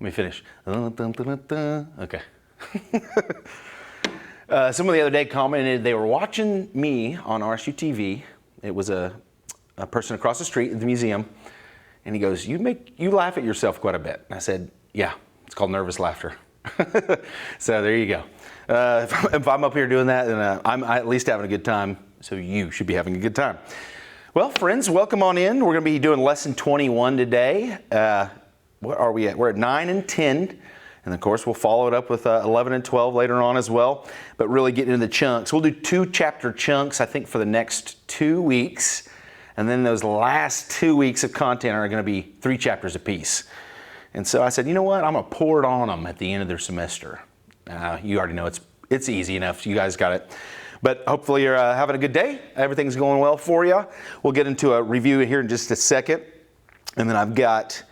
me finish. Okay. Someone the other day commented they were watching me on RSU TV. It was a person across the street at the museum, and he goes, "You laugh at yourself quite a bit." And I said, "Yeah, it's called nervous laughter." So there you go. If I'm up here doing that, then I'm at least having a good time. So you should be having a good time. Well, friends, welcome on in. We're going to be doing lesson 21 today. What are we at? We're at 9 and 10. And of course, we'll follow it up with 11 and 12 later on as well. But really getting into the chunks. We'll do 2 chapter chunks, I think, for the next 2 weeks. And then those last 2 weeks of content are going to be 3 chapters apiece. And so I said, you know what? I'm going to pour it on them at the end of their semester. You already know it's easy enough. You guys got it. But hopefully you're having a good day. Everything's going well for you. We'll get into a review here in just a second. And then I've got,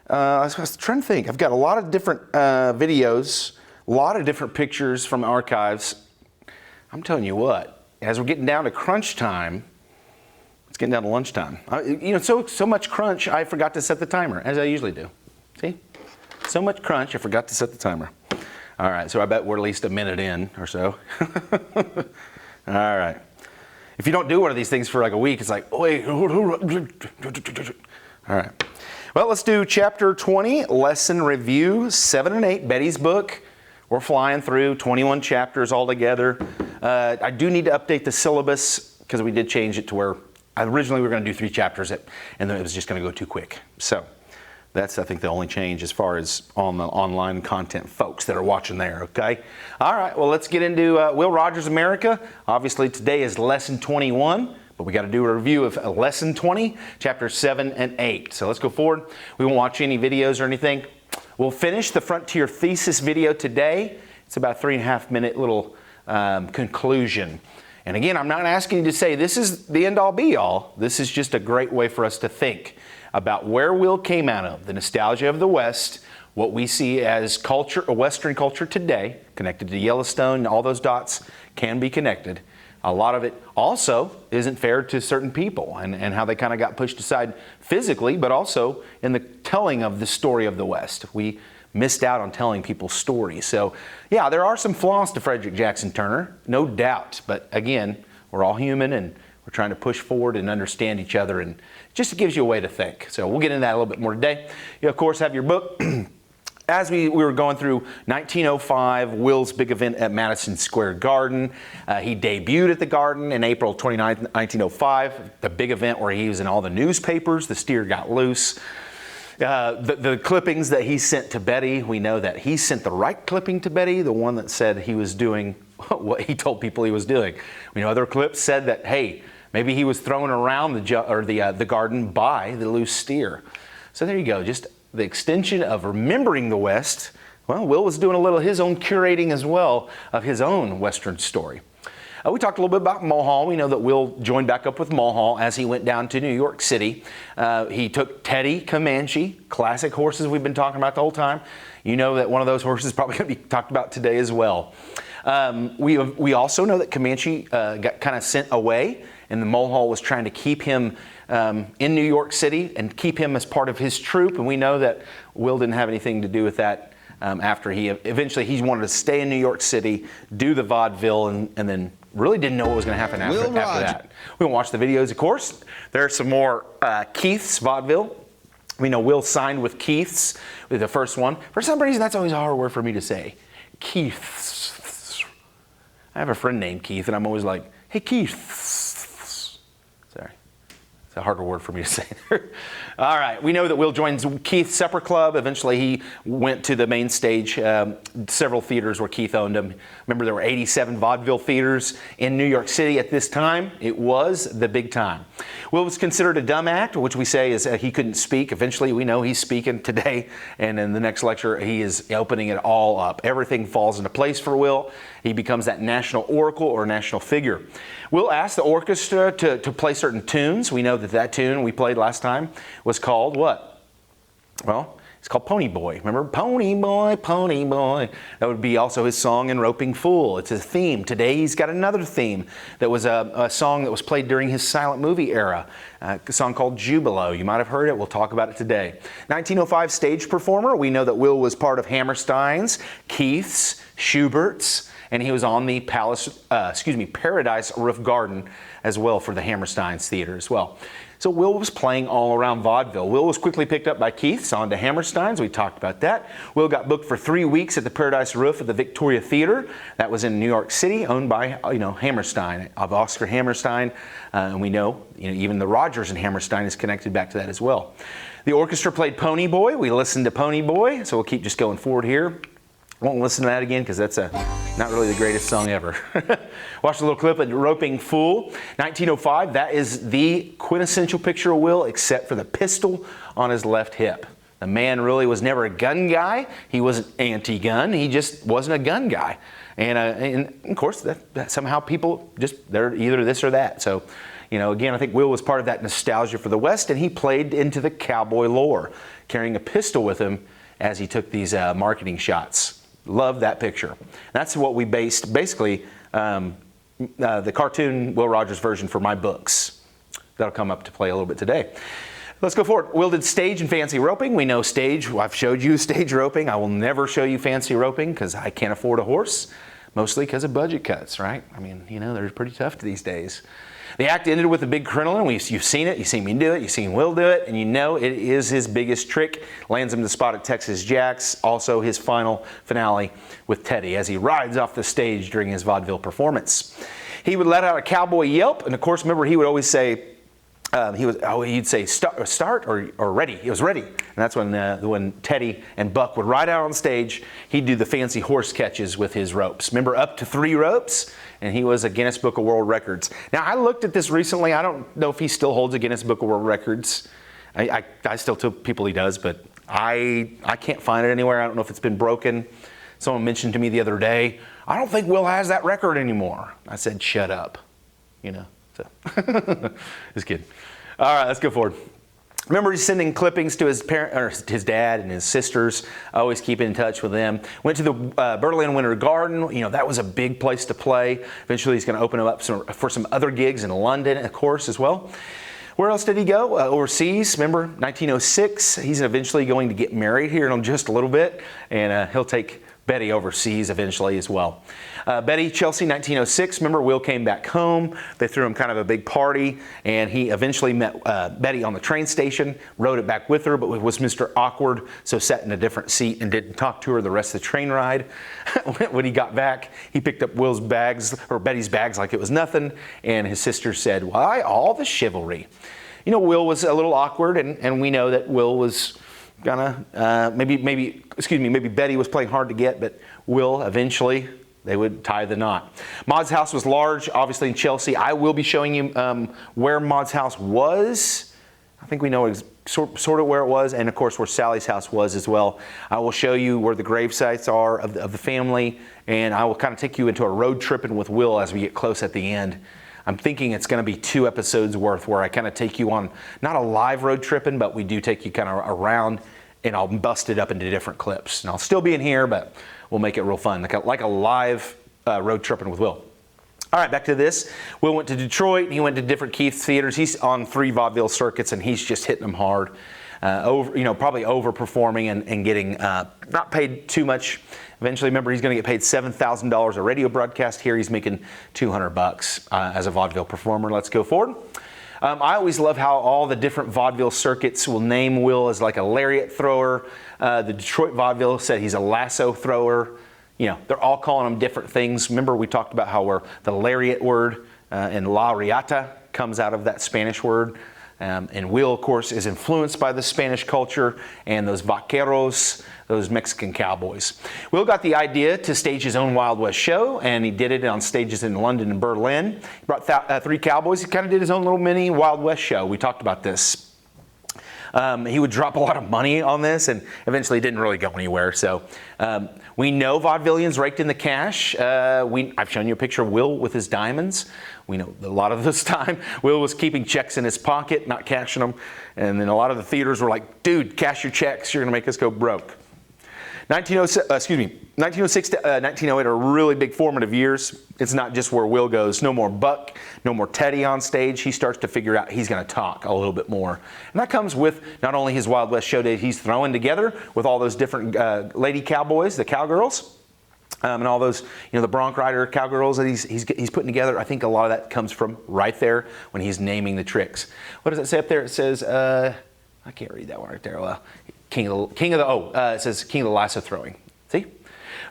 I was trying to think, I've got a lot of different videos, a lot of different pictures from archives. I'm telling you what, as we're getting down to crunch time, it's getting down to lunchtime. So much crunch, I forgot to set the timer, as I usually do. See? So much crunch, I forgot to set the timer. All right, so I bet we're at least a minute in or so. All right. If you don't do one of these things for like a week, it's like, oh, wait. All right. Well, let's do chapter 20, lesson review, 7 and 8, Betty's book. We're flying through 21 chapters altogether. I do need to update the syllabus because we did change it to where originally we were going to do 3 chapters and then it was just going to go too quick. So that's, I think, the only change as far as on the online content folks that are watching there, okay? All right, well, let's get into Will Rogers America. Obviously, today is lesson 21, but we got to do a review of lesson 20, chapters 7 and 8. So let's go forward. We won't watch any videos or anything. We'll finish the Frontier Thesis video today. It's about a 3.5-minute little conclusion. And again, I'm not asking you to say this is the end-all be-all. This is just a great way for us to think about where Will came out of, the nostalgia of the West, what we see as culture, Western culture today, connected to Yellowstone, all those dots can be connected. A lot of it also isn't fair to certain people and how they kind of got pushed aside physically, but also in the telling of the story of the West. We missed out on telling people's stories. So yeah, there are some flaws to Frederick Jackson Turner, no doubt. But again, we're all human and we're trying to push forward and understand each other, and just gives you a way to think. So we'll get into that a little bit more today. You, of course, have your book. As we were going through 1905, Will's big event at Madison Square Garden. He debuted at the Garden in April 29, 1905, the big event where he was in all the newspapers. The steer got loose. The clippings that he sent to Betty, we know that he sent the right clipping to Betty, the one that said he was doing what he told people he was doing. We know other clips said that, hey, maybe he was thrown around the garden by the loose steer. So there you go, just the extension of remembering the West. Well, Will was doing a little his own curating as well of his own Western story. We talked a little bit about Mulhall. We know that Will joined back up with Mulhall as he went down to New York City. He took Teddy Comanche, classic horses we've been talking about the whole time. You know that one of those horses is probably going to be talked about today as well. We also know that Comanche got kind of sent away, and the Mulhall was trying to keep him in New York City and keep him as part of his troop. And we know that Will didn't have anything to do with that after he wanted to stay in New York City, do the vaudeville, and then really didn't know what was going to happen after that. We won't watch the videos, of course. There's some more Keith's vaudeville. We know Will signed with Keith's with the first one. For some reason, that's always a hard word for me to say. Keith's. I have a friend named Keith, and I'm always like, hey, Keith. Sorry. It's a harder word for me to say. All right. We know that Will joins Keith's Supper Club. Eventually, he went to the main stage, several theaters where Keith owned them. Remember, there were 87 vaudeville theaters in New York City at this time. It was the big time. Will was considered a dumb act, which we say is he couldn't speak. Eventually, we know he's speaking today. And in the next lecture, he is opening it all up. Everything falls into place for Will. He becomes that national oracle or national figure. Will asked the orchestra to play certain tunes. We know that tune we played last time was called what? Well, It's called Pony Boy. Remember? Pony Boy, Pony Boy. That would be also his song in Roping Fool. It's a theme. Today he's got another theme that was a song that was played during his silent movie era, a song called Jubilo. You might have heard it. We'll talk about it today. 1905 stage performer. We know that Will was part of Hammerstein's, Keith's, Schubert's, and he was on the Paradise Roof Garden as well for the Hammerstein's Theater as well. So Will was playing all around vaudeville. Will was quickly picked up by Keith's on to Hammerstein's. We talked about that. Will got booked for 3 weeks at the Paradise Roof at the Victoria Theater. That was in New York City, owned by Hammerstein, of Oscar Hammerstein. And we know even the Rodgers and Hammerstein is connected back to that as well. The orchestra played Pony Boy. We listened to Pony Boy, so we'll keep just going forward here. Won't listen to that again because that's not really the greatest song ever. Watch a little clip of Roping Fool. 1905, that is the quintessential picture of Will except for the pistol on his left hip. The man really was never a gun guy. He wasn't anti-gun. He just wasn't a gun guy. And of course, that somehow people they're either this or that. So, again, I think Will was part of that nostalgia for the West, and he played into the cowboy lore, carrying a pistol with him as he took these marketing shots. Love that picture. That's what we based, basically, the cartoon Will Rogers version for my books. That'll come up to play a little bit today. Let's go forward. Will did stage and fancy roping. We know stage. I've showed you stage roping. I will never show you fancy roping because I can't afford a horse, mostly because of budget cuts, right? I mean, they're pretty tough these days. The act ended with a big crinoline. You've seen it. You've seen me do it. You've seen Will do it. And it is his biggest trick. Lands him the spot at Texas Jacks. Also his final finale with Teddy as he rides off the stage during his vaudeville performance. He would let out a cowboy yelp. And of course, remember, he would always say, he'd say start or ready. He was ready. And that's when Teddy and Buck would ride out on stage. He'd do the fancy horse catches with his ropes. Remember, up to 3 ropes? And he was a Guinness Book of World Records. Now, I looked at this recently. I don't know if he still holds a Guinness Book of World Records. I still tell people he does, but I can't find it anywhere. I don't know if it's been broken. Someone mentioned to me the other day, I don't think Will has that record anymore. I said, shut up. So just kidding. All right, let's go forward. Remember, he's sending clippings to his his dad and his sisters, always keeping in touch with them. Went to the Berlin Winter Garden. That was a big place to play. Eventually, he's going to open them up for some other gigs in London, of course, as well. Where else did he go? Overseas. Remember, 1906, he's eventually going to get married here in just a little bit, and he'll take Betty overseas eventually as well. Betty, Chelsea, 1906. Remember, Will came back home. They threw him kind of a big party, and he eventually met Betty on the train station, rode it back with her, but was Mr. Awkward, so sat in a different seat and didn't talk to her the rest of the train ride. When he got back, he picked up Will's bags, or Betty's bags, like it was nothing, and his sister said, why all the chivalry? Will was a little awkward, and we know that Will was maybe Betty was playing hard to get, but Will eventually, they would tie the knot. Maud's house was large, obviously in Chelsea. I will be showing you where Maud's house was. I think we know sort of where it was, and of course where Sally's house was as well. I will show you where the grave sites are of the family, and I will kind of take you into a road tripping with Will as we get close at the end. I'm thinking it's going to be 2 episodes worth where I kind of take you on, not a live road tripping, but we do take you kind of around, and I'll bust it up into different clips. And I'll still be in here, but we'll make it real fun, like a live road tripping with Will. All right, back to this. Will went to Detroit. He went to different Keith's theaters. He's on 3 vaudeville circuits, and he's just hitting them hard. Probably overperforming and getting not paid too much. Eventually, remember, he's going to get paid $7,000 a radio broadcast. Here, he's making $200 as a vaudeville performer. Let's go forward. I always love how all the different vaudeville circuits will name Will as like a lariat thrower. The Detroit vaudeville said he's a lasso thrower. They're all calling him different things. Remember, we talked about how the lariat word and la riata comes out of that Spanish word. And Will, of course, is influenced by the Spanish culture and those vaqueros, those Mexican cowboys. Will got the idea to stage his own Wild West show, and he did it on stages in London and Berlin. He brought 3 cowboys. He kind of did his own little mini Wild West show. We talked about this. He would drop a lot of money on this, and eventually it didn't really go anywhere. So we know vaudevillians raked in the cash. I've shown you a picture of Will with his diamonds. We know a lot of this time Will was keeping checks in his pocket, not cashing them. And then a lot of the theaters were like, dude, cash your checks. You're going to make us go broke. 1906 to 1908 are really big formative years. It's not just where Will goes. No more Buck, no more Teddy on stage. He starts to figure out he's going to talk a little bit more. And that comes with not only his Wild West show that he's throwing together with all those different lady cowboys, the cowgirls, and all those, the bronc rider cowgirls that he's putting together. I think a lot of that comes from right there when he's naming the tricks. What does it say up there? It says, I can't read that one right there. Well, it says King of the Lasso Throwing. See?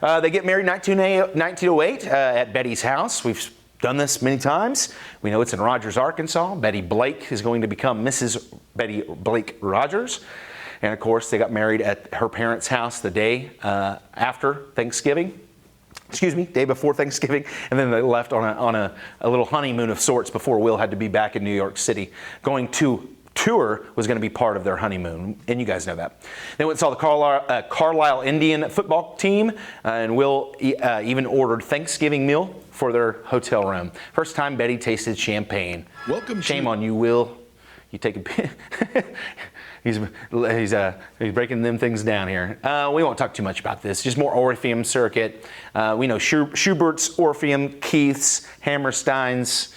They get married in 1908 at Betty's house. We've done this many times. We know it's in Rogers, Arkansas. Betty Blake is going to become Mrs. Betty Blake Rogers. And of course, they got married at her parents' house the day after Thanksgiving. Day before Thanksgiving. And then they left on a little honeymoon of sorts before Will had to be back in New York City. Going to tour was going to be part of their honeymoon, and you guys know that. They went and saw the Carlisle Indian football team, and Will even ordered Thanksgiving meal for their hotel room. First time Betty tasted champagne. Shame on you, Will. You take a he's breaking them things down here. We won't talk too much about this. Just more Orpheum circuit. We know Schubert's, Orpheum, Keith's, Hammerstein's.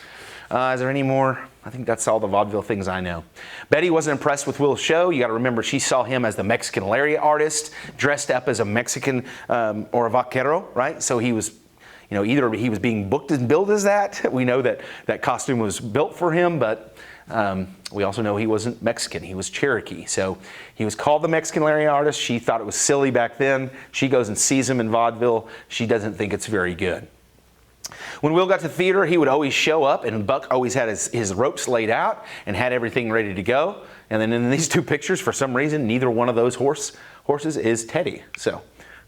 Is there any more? I think that's all the vaudeville things I know. Betty wasn't impressed with Will's show. You got to remember, she saw him as the Mexican lariat artist, dressed up as a Mexican or a vaquero, right? So he was, either he was being booked and billed as that. We know that costume was built for him, but we also know he wasn't Mexican. He was Cherokee. So he was called the Mexican lariat artist. She thought it was silly back then. She goes and sees him in vaudeville. She doesn't think it's very good. When Will got to theater, he would always show up, and Buck always had his ropes laid out and had everything ready to go. And then in these two pictures, for some reason, neither one of those horses is Teddy. So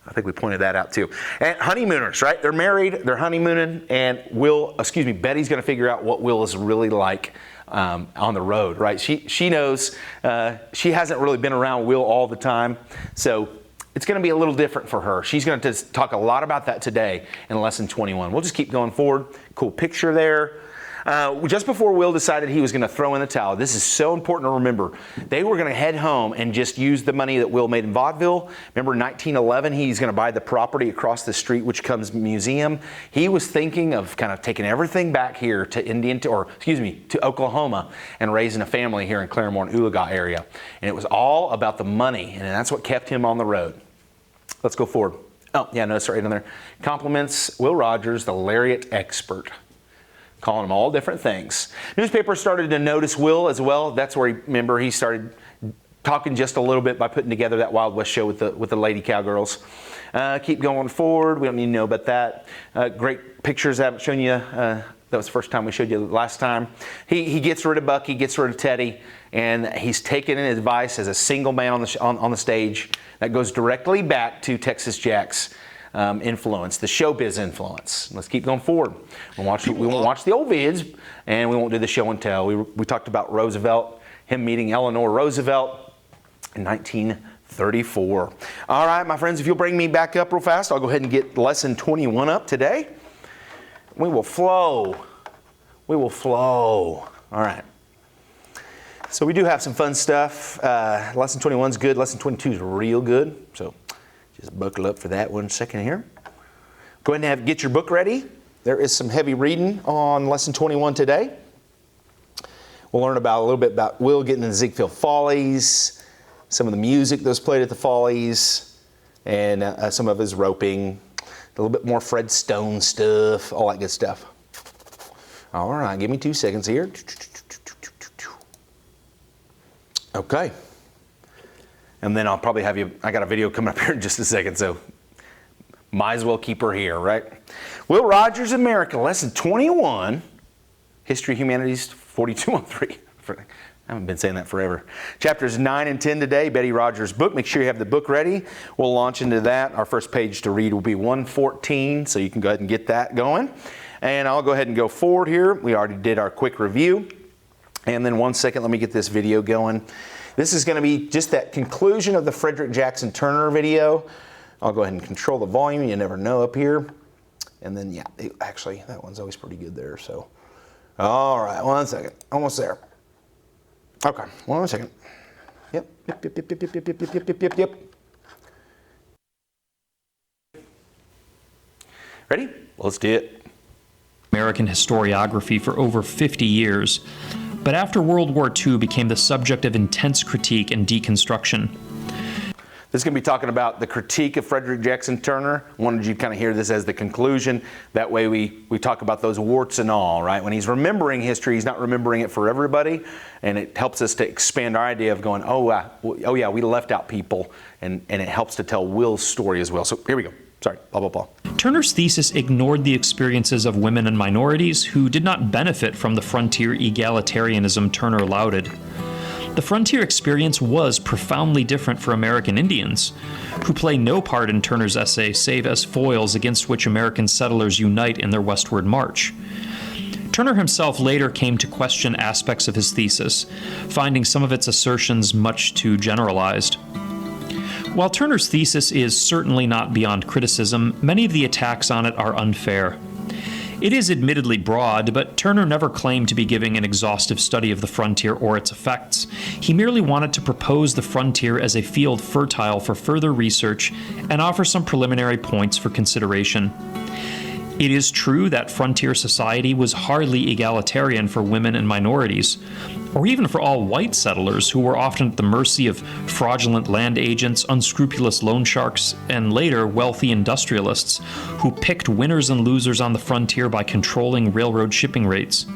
I think we pointed that out too. And honeymooners, right? They're married, they're honeymooning, and Betty's going to figure out what Will is really like on the road, right? She knows she hasn't really been around Will all the time, so it's going to be a little different for her. She's going to talk a lot about that today in lesson 21. We'll just keep going forward. Cool picture there. Just before Will decided he was going to throw in the towel, this is so important to remember. They were going to head home and just use the money that Will made in vaudeville. Remember 1911, he's going to buy the property across the street, which comes museum. He was thinking of kind of taking everything back here to Oklahoma and raising a family here in Claremore and Oologah area. And it was all about the money, and that's what kept him on the road. Let's go forward. Oh, yeah, notice right in there. Compliments Will Rogers, the lariat expert. Calling them all different things. Newspapers started to notice Will as well. That's where he started talking just a little bit by putting together that Wild West show with the lady cowgirls. Keep going forward. We don't need to know about that. Great pictures I haven't shown you. That was the first time we showed you last time. He gets rid of Buck. He gets rid of Teddy. And he's taken an advice as a single man on the stage that goes directly back to Texas Jack's influence, the showbiz influence. Let's keep going forward. We won't watch the old vids, and we won't do the show and tell. We talked about Roosevelt, him meeting Eleanor Roosevelt in 1934. All right, my friends, if you'll bring me back up real fast, I'll go ahead and get lesson 21 up today. We will flow. All right. So we do have some fun stuff. Lesson 21 is good. Lesson 22 is real good. So just buckle up for that 1 second here. Go ahead and get your book ready. There is some heavy reading on lesson 21 today. We'll learn a little bit about Will getting in the Ziegfeld Follies, some of the music that was played at the Follies, and some of his roping, a little bit more Fred Stone stuff, all that good stuff. All right, give me 2 seconds here. Okay. And then I'll probably I got a video coming up here in just a second, so might as well keep her here, right? Will Rogers, America, lesson 21, History of Humanities 4213. I haven't been saying that forever. Chapters 9 and 10 today, Betty Rogers' book. Make sure you have the book ready. We'll launch into that. Our first page to read will be 114, so you can go ahead and get that going. And I'll go ahead and go forward here. We already did our quick review. And then 1 second, let me get this video going. This is going to be just that conclusion of the Frederick Jackson Turner video. I'll go ahead and control the volume. You never know up here. And then, yeah, actually, that one's always pretty good there. So, all right, 1 second. Almost there. Okay, 1 second. Yep. Ready? Let's do it. American historiography for over 50 years, but after World War II became the subject of intense critique and deconstruction. This is going to be talking about the critique of Frederick Jackson Turner. I wanted you to kind of hear this as the conclusion. That way we talk about those warts and all, right? When he's remembering history, he's not remembering it for everybody, and it helps us to expand our idea of going, oh yeah, we left out people, and it helps to tell Will's story as well. So here we go. Sorry, blah, blah, blah. Turner's thesis ignored the experiences of women and minorities who did not benefit from the frontier egalitarianism Turner lauded. The frontier experience was profoundly different for American Indians, who play no part in Turner's essay save as foils against which American settlers unite in their westward march. Turner himself later came to question aspects of his thesis, finding some of its assertions much too generalized. While Turner's thesis is certainly not beyond criticism, many of the attacks on it are unfair. It is admittedly broad, but Turner never claimed to be giving an exhaustive study of the frontier or its effects. He merely wanted to propose the frontier as a field fertile for further research and offer some preliminary points for consideration. It is true that frontier society was hardly egalitarian for women and minorities, or even for all white settlers who were often at the mercy of fraudulent land agents, unscrupulous loan sharks, and later wealthy industrialists who picked winners and losers on the frontier by controlling railroad shipping rates.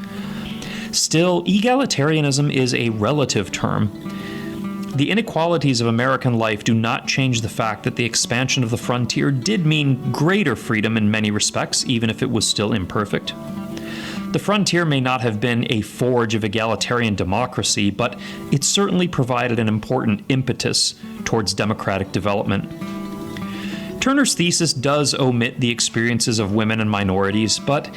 Still, egalitarianism is a relative term. The inequalities of American life do not change the fact that the expansion of the frontier did mean greater freedom in many respects, even if it was still imperfect. The frontier may not have been a forge of egalitarian democracy, but it certainly provided an important impetus towards democratic development. Turner's thesis does omit the experiences of women and minorities, but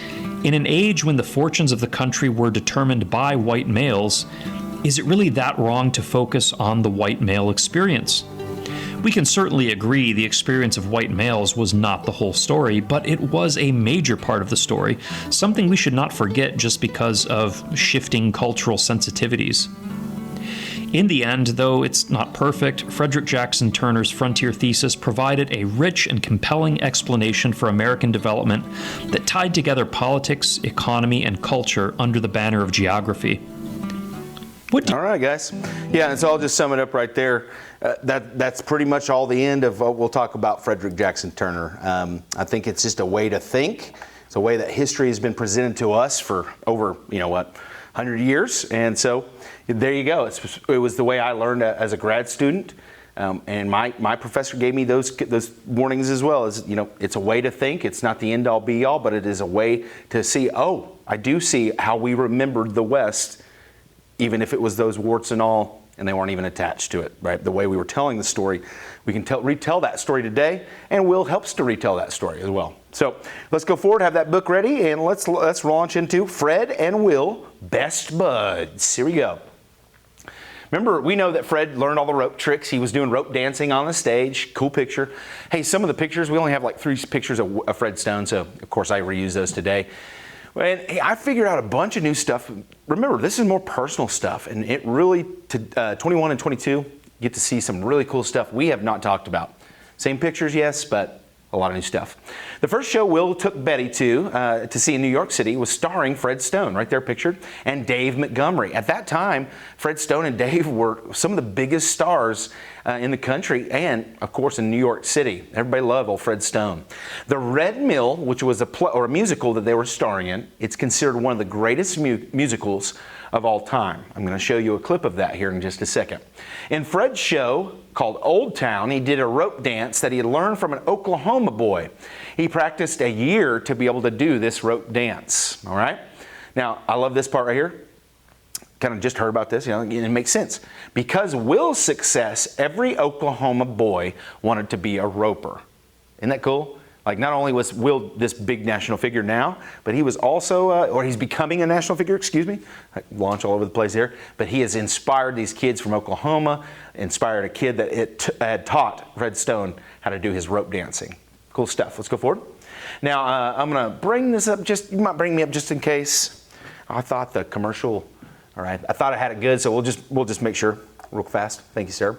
in an age when the fortunes of the country were determined by white males, is it really that wrong to focus on the white male experience? We can certainly agree the experience of white males was not the whole story, but it was a major part of the story, something we should not forget just because of shifting cultural sensitivities. In the end, though it's not perfect, Frederick Jackson Turner's frontier thesis provided a rich and compelling explanation for American development that tied together politics, economy, and culture under the banner of geography. All right, guys. Yeah, and so I'll just sum it up right there. That's pretty much all the end of what we'll talk about Frederick Jackson Turner. I think it's just a way to think. It's a way that history has been presented to us for over, 100 years. And so there you go. It was the way I learned as a grad student. And my professor gave me those warnings as well. As it's a way to think. It's not the end all be all, but it is a way to see, I do see how we remembered the West, even if it was those warts and all, and they weren't even attached to it, right? The way we were telling the story, we can retell that story today, and Will helps to retell that story as well. So let's go forward, have that book ready, and let's launch into Fred and Will, Best Buds. Here we go. Remember, we know that Fred learned all the rope tricks. He was doing rope dancing on the stage. Cool picture. Hey, some of the pictures, we only have like 3 pictures of Fred Stone, so of course I reuse those today. And hey, I figured out a bunch of new stuff. Remember, this is more personal stuff, and it really, 21 and 22, you get to see some really cool stuff we have not talked about. Same pictures, yes, but a lot of new stuff. The first show Will took Betty to see in New York City was starring Fred Stone, right there pictured, and Dave Montgomery. At that time, Fred Stone and Dave were some of the biggest stars in the country and, of course, in New York City. Everybody loved old Fred Stone. The Red Mill, which was a musical that they were starring in, it's considered one of the greatest musicals of all time. I'm going to show you a clip of that here in just a second. In Fred's show called Old Town, he did a rope dance that he had learned from an Oklahoma boy. He practiced a year to be able to do this rope dance. All right? Now, I love this part right here. Kind of just heard about this, it makes sense. Because Will's success, every Oklahoma boy wanted to be a roper. Isn't that cool? Like, not only was Will this big national figure now, but he was also, or he's becoming a national figure, excuse me. I launch all over the place here. But he has inspired these kids from Oklahoma, inspired a kid that had taught Fred Stone how to do his rope dancing. Cool stuff. Let's go forward. Now, I'm going to bring this up, you might bring me up just in case. I thought the commercial, all right, I thought I had it good, so we'll just make sure real fast. Thank you, sir.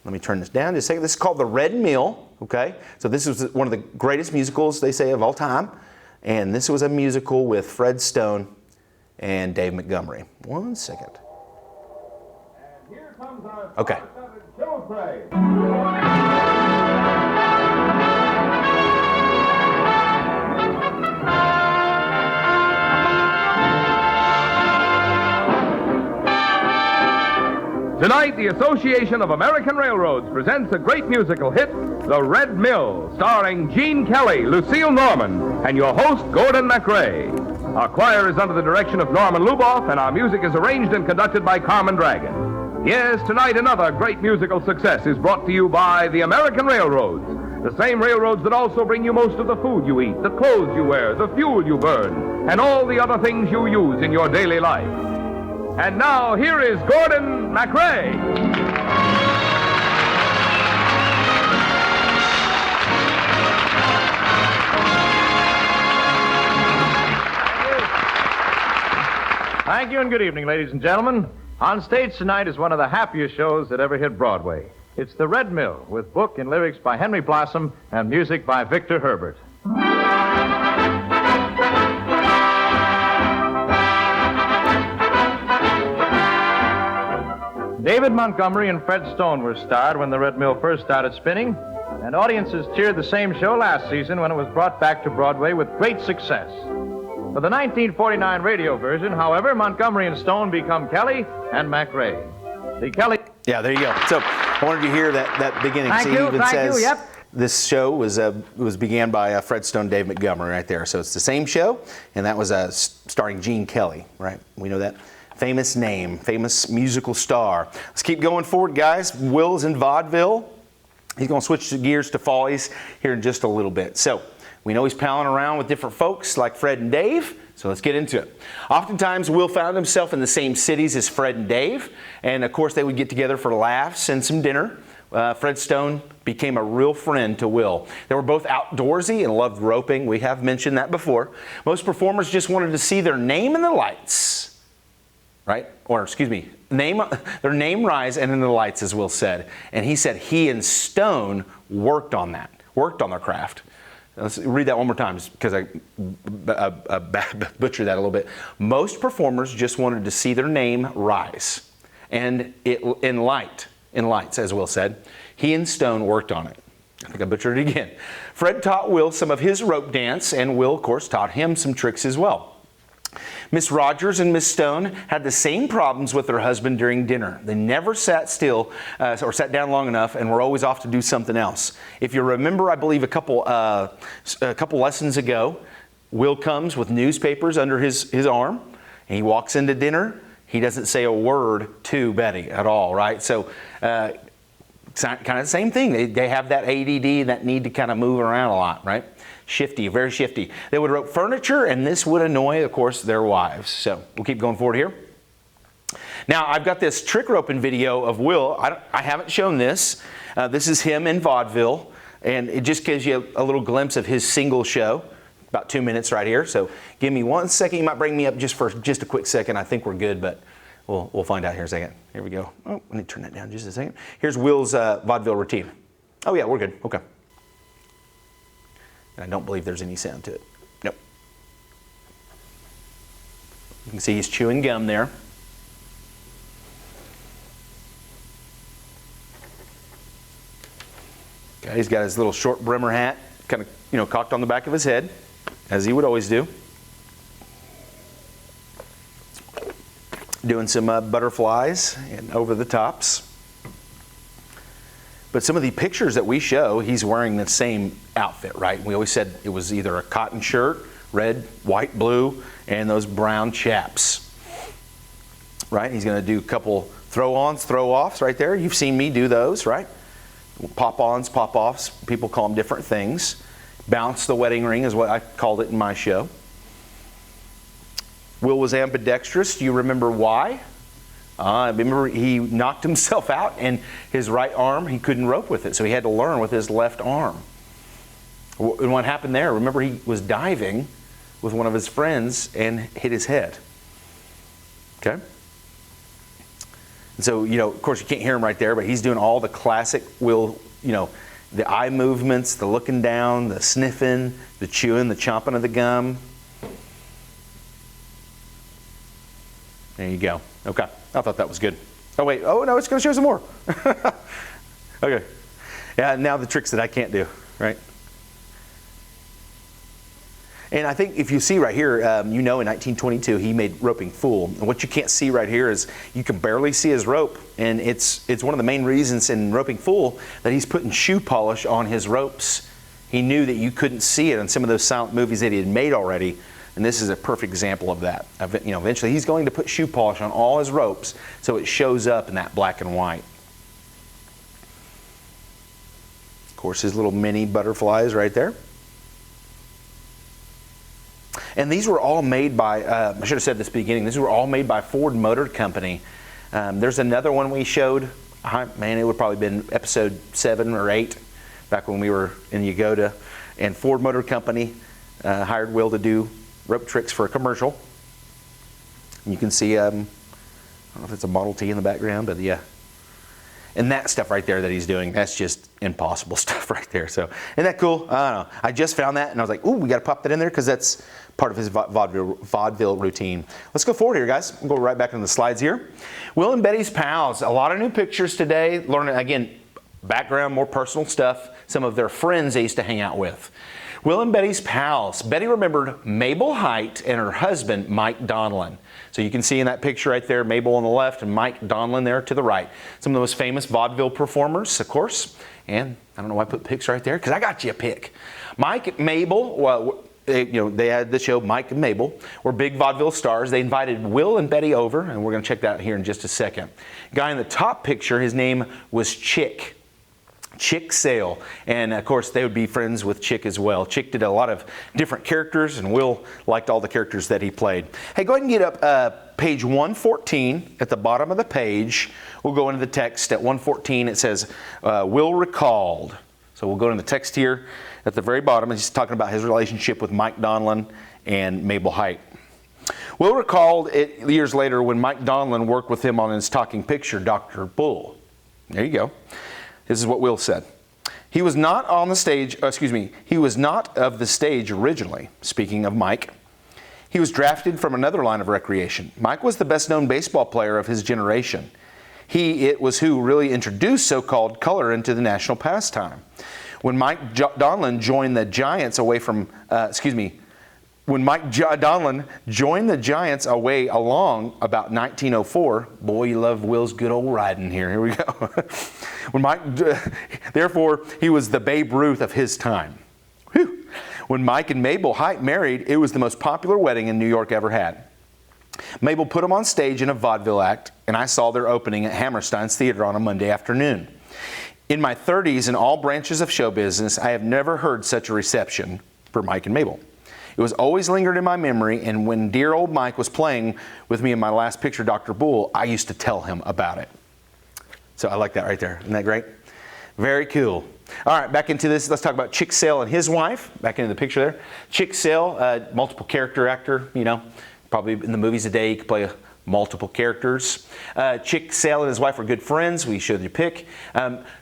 Let me turn this down just a second. This is called The Red Mill, okay? So this was one of the greatest musicals, they say, of all time. And this was a musical with Fred Stone and Dave Montgomery. 1 second. And here comes our Okay. show play. Tonight, the Association of American Railroads presents a great musical hit, The Red Mill, starring Gene Kelly, Lucille Norman, and your host, Gordon MacRae. Our choir is under the direction of Norman Luboff, and our music is arranged and conducted by Carmen Dragon. Yes, tonight another great musical success is brought to you by the American Railroads, the same railroads that also bring you most of the food you eat, the clothes you wear, the fuel you burn, and all the other things you use in your daily life. And now, here is Gordon MacRae. Thank you and good evening, ladies and gentlemen. On stage tonight is one of the happiest shows that ever hit Broadway. It's The Red Mill, with book and lyrics by Henry Blossom and music by Victor Herbert. David Montgomery and Fred Stone were starred when The Red Mill first started spinning, and audiences cheered the same show last season when it was brought back to Broadway with great success. For the 1949 radio version, however, Montgomery and Stone become Kelly and MacRae. The Kelly... Yeah, there you go. So I wanted you to hear that beginning. Thank See, you, it even thank says you, yep. This show was began by Fred Stone, Dave Montgomery right there. So it's the same show, and that was starring Gene Kelly, right? We know that. Famous name, famous musical star. Let's keep going forward, guys. Will's in vaudeville. He's going to switch gears to Follies here in just a little bit. So we know he's palling around with different folks like Fred and Dave. So let's get into it. Oftentimes, Will found himself in the same cities as Fred and Dave. And of course, they would get together for laughs and some dinner. Fred Stone became a real friend to Will. They were both outdoorsy and loved roping. We have mentioned that before. Most performers just wanted to see their name in the lights. Right? Or, excuse me, their name rise and in the lights, as Will said. And he said he and Stone worked on that, worked on their craft. Let's read that one more time, just because I butchered that a little bit. Most performers just wanted to see their name rise. And in lights, as Will said. He and Stone worked on it. I think I butchered it again. Fred taught Will some of his rope dance, and Will, of course, taught him some tricks as well. Miss Rogers and Miss Stone had the same problems with their husband during dinner. They never sat still or sat down long enough, and were always off to do something else. If you remember, I believe a couple lessons ago, Will comes with newspapers under his arm, and he walks into dinner. He doesn't say a word to Betty at all, right? So kind of the same thing. They have that ADD, that need to kind of move around a lot, right? Shifty, very shifty. They would rope furniture, and this would annoy, of course, their wives. So we'll keep going forward here. Now, I've got this trick roping video of Will. I haven't shown this. This is him in vaudeville, and it just gives you a little glimpse of his single show. About 2 minutes right here. So give me 1 second. You might bring me up just for just a quick second. I think we're good, but we'll find out here in a second. Here we go. Oh, let me turn that down just a second. Here's Will's vaudeville routine. Oh yeah, we're good. Okay. And I don't believe there's any sound to it. Nope. You can see he's chewing gum there. Okay, he's got his little short brimmer hat, kind of, cocked on the back of his head, as he would always do. Doing some butterflies and over the tops. But some of the pictures that we show, he's wearing the same outfit, right? We always said it was either a cotton shirt, red, white, blue, and those brown chaps, right? He's going to do a couple throw-ons, throw-offs right there. You've seen me do those, right? Pop-ons, pop-offs. People call them different things. Bounce the wedding ring is what I called it in my show. Will was ambidextrous. Do you remember why? Remember he knocked himself out and his right arm, he couldn't rope with it, so he had to learn with his left arm. And what happened there? Remember he was diving with one of his friends and hit his head. Okay? And so, of course you can't hear him right there, but he's doing all the classic Will, the eye movements, the looking down, the sniffing, the chewing, the chomping of the gum. There you go. Okay. I thought that was good. Oh, wait. Oh, no, it's going to show some more. Okay. Yeah, now the tricks that I can't do, right? And I think if you see right here, in 1922, he made Roping Fool. And what you can't see right here is you can barely see his rope. And it's one of the main reasons in Roping Fool that he's putting shoe polish on his ropes. He knew that you couldn't see it in some of those silent movies that he had made already. And this is a perfect example of that. Eventually he's going to put shoe polish on all his ropes so it shows up in that black and white. Of course, his little mini butterflies right there. And these were all made by, I should have said this at the beginning, these were all made by Ford Motor Company. There's another one we showed. Man, it would probably been episode 7 or 8 back when we were in Yagoda. And Ford Motor Company hired Will to do rope tricks for a commercial. And you can see, I don't know if it's a Model T in the background, but yeah. And that stuff right there that he's doing, that's just impossible stuff right there. So, isn't that cool? I don't know. I just found that and I was like, ooh, we got to pop that in there because that's part of his vaudeville routine. Let's go forward here, guys. We'll go right back into the slides here. Will and Betty's Pals. A lot of new pictures today. Learning, again, background, more personal stuff. Some of their friends they used to hang out with. Will and Betty's Pals. Betty remembered Mabel Hite and her husband, Mike Donlin. So you can see in that picture right there, Mabel on the left and Mike Donlin there to the right. Some of the most famous vaudeville performers, of course. And I don't know why I put pics right there, because I got you a pic. Mike and Mabel, well, they had the show Mike and Mabel, were big vaudeville stars. They invited Will and Betty over, and we're going to check that out here in just a second. Guy in the top picture, his name was Chick. Chick Sale. And of course, they would be friends with Chick as well. Chick did a lot of different characters, and Will liked all the characters that he played. Hey, go ahead and get up page 114 at the bottom of the page. We'll go into the text at 114. It says, Will recalled. So we'll go into the text here at the very bottom. He's talking about his relationship with Mike Donlin and Mabel Hite. Will recalled it years later when Mike Donlin worked with him on his talking picture, Dr. Bull. There you go. This is what Will said. He was not on the stage, he was not of the stage originally, speaking of Mike. He was drafted from another line of recreation. Mike was the best known baseball player of his generation. It was who really introduced so-called color into the national pastime. When Mike Donlin joined the Giants when Mike Donlin joined the Giants away along about 1904, boy, you love Will's good old riding here. Here we go. Therefore, he was the Babe Ruth of his time. Whew. When Mike and Mabel Hite married, it was the most popular wedding in New York ever had. Mabel put them on stage in a vaudeville act, and I saw their opening at Hammerstein's Theater on a Monday afternoon. In my 30s in all branches of show business, I have never heard such a reception for Mike and Mabel. It was always lingered in my memory, and when dear old Mike was playing with me in my last picture, Dr. Bull, I used to tell him about it. So I like that right there. Isn't that great? Very cool. All right, back into this. Let's talk about Chick Sale and his wife. Back into the picture there. Chick Sale, multiple character actor, probably in the movies today, he could play multiple characters. Chick Sale and his wife were good friends. We showed you a pic.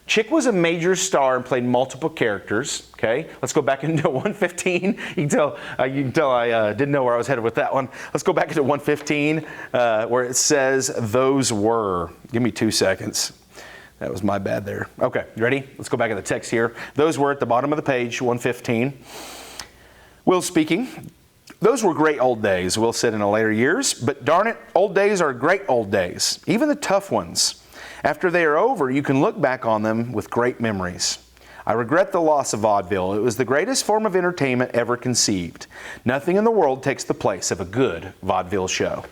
Chick was a major star and played multiple characters. Okay, let's go back into 115. You can tell I didn't know where I was headed with that one. Let's go back into 115 where it says those were. Give me 2 seconds. That was my bad there. Okay, you ready? Let's go back to the text here. Those were at the bottom of the page, 115. Will speaking. Those were great old days, Will said in the later years, but darn it, old days are great old days, even the tough ones. After they are over, you can look back on them with great memories. I regret the loss of vaudeville. It was the greatest form of entertainment ever conceived. Nothing in the world takes the place of a good vaudeville show.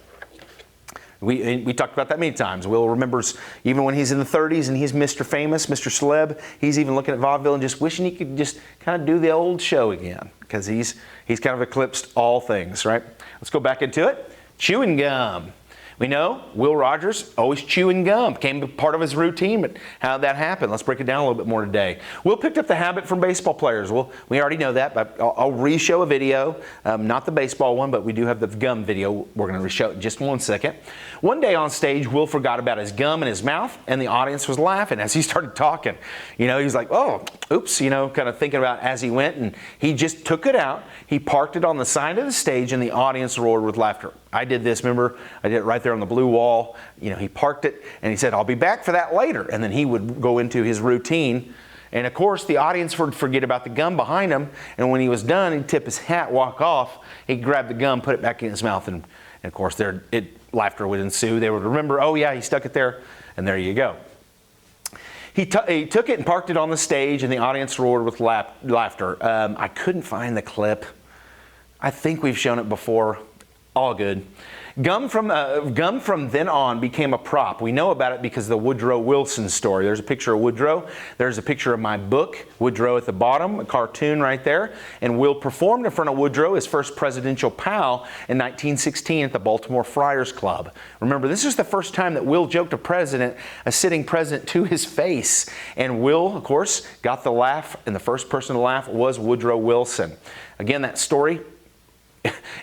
We talked about that many times. Will remembers even when he's in the 30s and he's Mr. Famous, Mr. Celeb, he's even looking at vaudeville and just wishing he could just kind of do the old show again, because he's kind of eclipsed all things, right? Let's go back into it. Chewing gum. We know Will Rogers always chewing gum, became part of his routine, but how did that happen? Let's break it down a little bit more today. Will picked up the habit from baseball players. Well, we already know that, but I'll re-show a video, not the baseball one, but we do have the gum video. We're going to re-show it in just 1 second. One day on stage, Will forgot about his gum in his mouth, and the audience was laughing as he started talking. He was like, oh, oops, kind of thinking about as he went, and he just took it out. He parked it on the side of the stage, and the audience roared with laughter. I did this, remember? I did it right there on the blue wall. He parked it, and he said, I'll be back for that later. And then he would go into his routine. And of course, the audience would forget about the gum behind him. And when he was done, he'd tip his hat, walk off. He'd grab the gum, put it back in his mouth. And of course, laughter would ensue. They would remember, oh yeah, he stuck it there. And there you go. He took it and parked it on the stage, and the audience roared with laughter. I couldn't find the clip. I think we've shown it before. All good. Gum from then on became a prop. We know about it because of the Woodrow Wilson story. There's a picture of Woodrow. There's a picture of my book, Woodrow at the bottom, a cartoon right there. And Will performed in front of Woodrow, his first presidential pal, in 1916 at the Baltimore Friars Club. Remember, this is the first time that Will joked a sitting president to his face. And Will, of course, got the laugh, and the first person to laugh was Woodrow Wilson. Again, that story,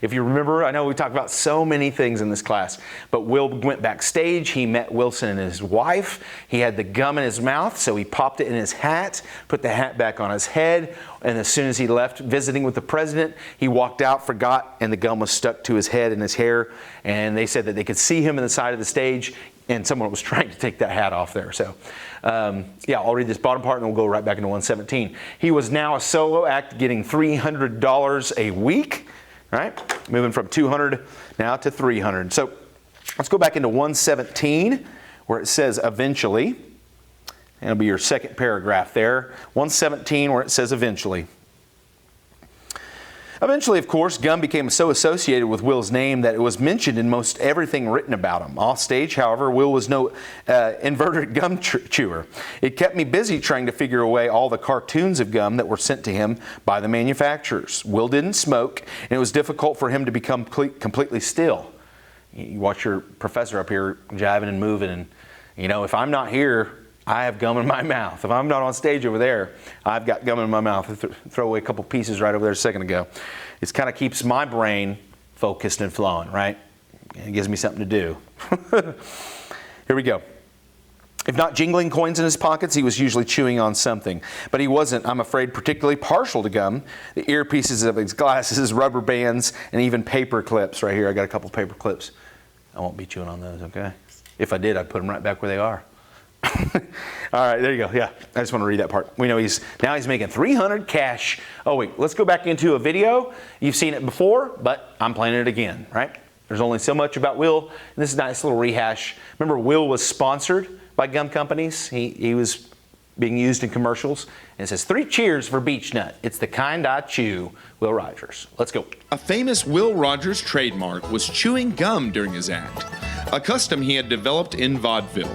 if you remember, I know we talked about so many things in this class, but Will went backstage. He met Wilson and his wife. He had the gum in his mouth, so he popped it in his hat, put the hat back on his head, and as soon as he left visiting with the president, he walked out, forgot, and the gum was stuck to his head and his hair, and they said that they could see him in the side of the stage, and someone was trying to take that hat off there. So, I'll read this bottom part and we'll go right back into 117. He was now a solo act getting $300 a week. Right? Moving from 200 now to 300. So let's go back into 117 where it says eventually. It'll be your second paragraph there. 117 where it says eventually. Eventually, of course, gum became so associated with Will's name that it was mentioned in most everything written about him. Off stage, however, Will was no inverted gum chewer. It kept me busy trying to figure away all the cartoons of gum that were sent to him by the manufacturers. Will didn't smoke, and it was difficult for him to become completely still. You watch your professor up here jiving and moving, and if I'm not here, I have gum in my mouth. If I'm not on stage over there, I've got gum in my mouth. Throw away a couple pieces right over there a second ago. It kind of keeps my brain focused and flowing, right? It gives me something to do. Here we go. If not jingling coins in his pockets, he was usually chewing on something. But he wasn't, I'm afraid, particularly partial to gum. The earpieces of his glasses, rubber bands, and even paper clips. Right here, I got a couple paper clips. I won't be chewing on those, okay? If I did, I'd put them right back where they are. All right, there you go. Yeah, I just want to read that part. We know he's making $300 cash. Oh wait, let's go back into a video. You've seen it before, but I'm playing it again, right? There's only so much about Will. And this is a nice little rehash. Remember, Will was sponsored by gum companies. He was being used in commercials. And it says, 3 cheers for Beech Nut. It's the kind I chew. Will Rogers. Let's go. A famous Will Rogers trademark was chewing gum during his act, a custom he had developed in vaudeville.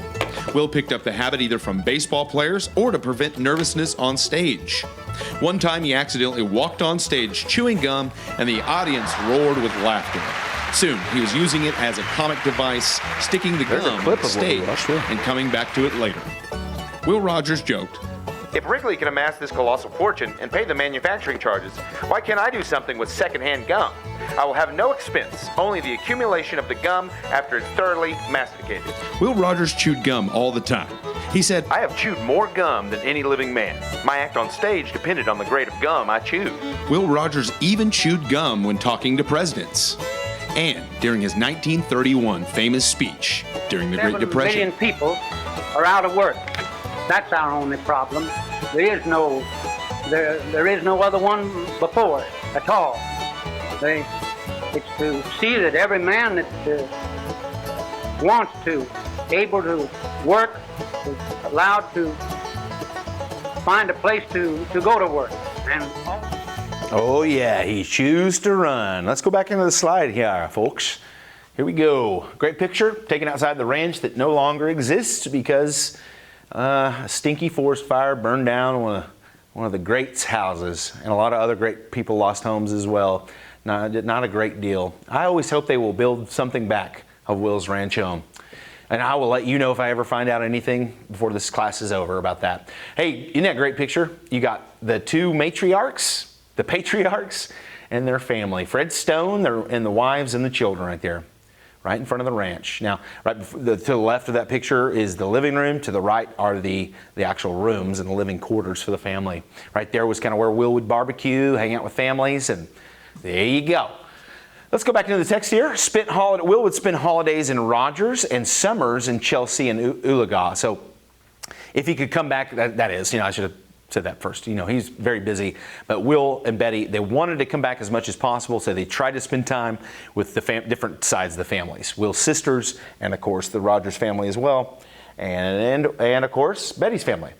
Will picked up the habit either from baseball players or to prevent nervousness on stage. One time he accidentally walked on stage chewing gum and the audience roared with laughter. Soon he was using it as a comic device, sticking the gum on stage and coming back to it later. Will Rogers joked, "If Wrigley can amass this colossal fortune and pay the manufacturing charges, why can't I do something with secondhand gum? I will have no expense, only the accumulation of the gum after it's thoroughly masticated." Will Rogers chewed gum all the time. He said, "I have chewed more gum than any living man. My act on stage depended on the grade of gum I chewed." Will Rogers even chewed gum when talking to presidents. And during his 1931 famous speech during the Great Depression. 7 million people are out of work. That's our only problem. There is no other one before at all. It's to see that every man that wants to, able to work, is allowed to find a place to go to work. And oh yeah, he chews to run. Let's go back into the slide here, folks. Here we go. Great picture taken outside the ranch that no longer exists because a stinky forest fire burned down one of the greats' houses, and a lot of other great people lost homes as well. Not a great deal. I always hope they will build something back of Will's ranch home. And I will let you know if I ever find out anything before this class is over about that. Hey, isn't that a great picture? You got the two matriarchs, the patriarchs, and their family. Fred Stone and the wives and the children right there, right in front of the ranch. Now, to the left of that picture is the living room. To the right are the actual rooms and the living quarters for the family. Right there was kind of where Will would barbecue, hang out with families, and there you go. Let's go back into the text here. Will would spend holidays in Rogers and summers in Chelsea and Oologah. So if he could come back, that is, I should have said that first. He's very busy. But Will and Betty, they wanted to come back as much as possible, so they tried to spend time with the different sides of the families. Will's sisters, and of course the Rogers family as well. And of course, Betty's family.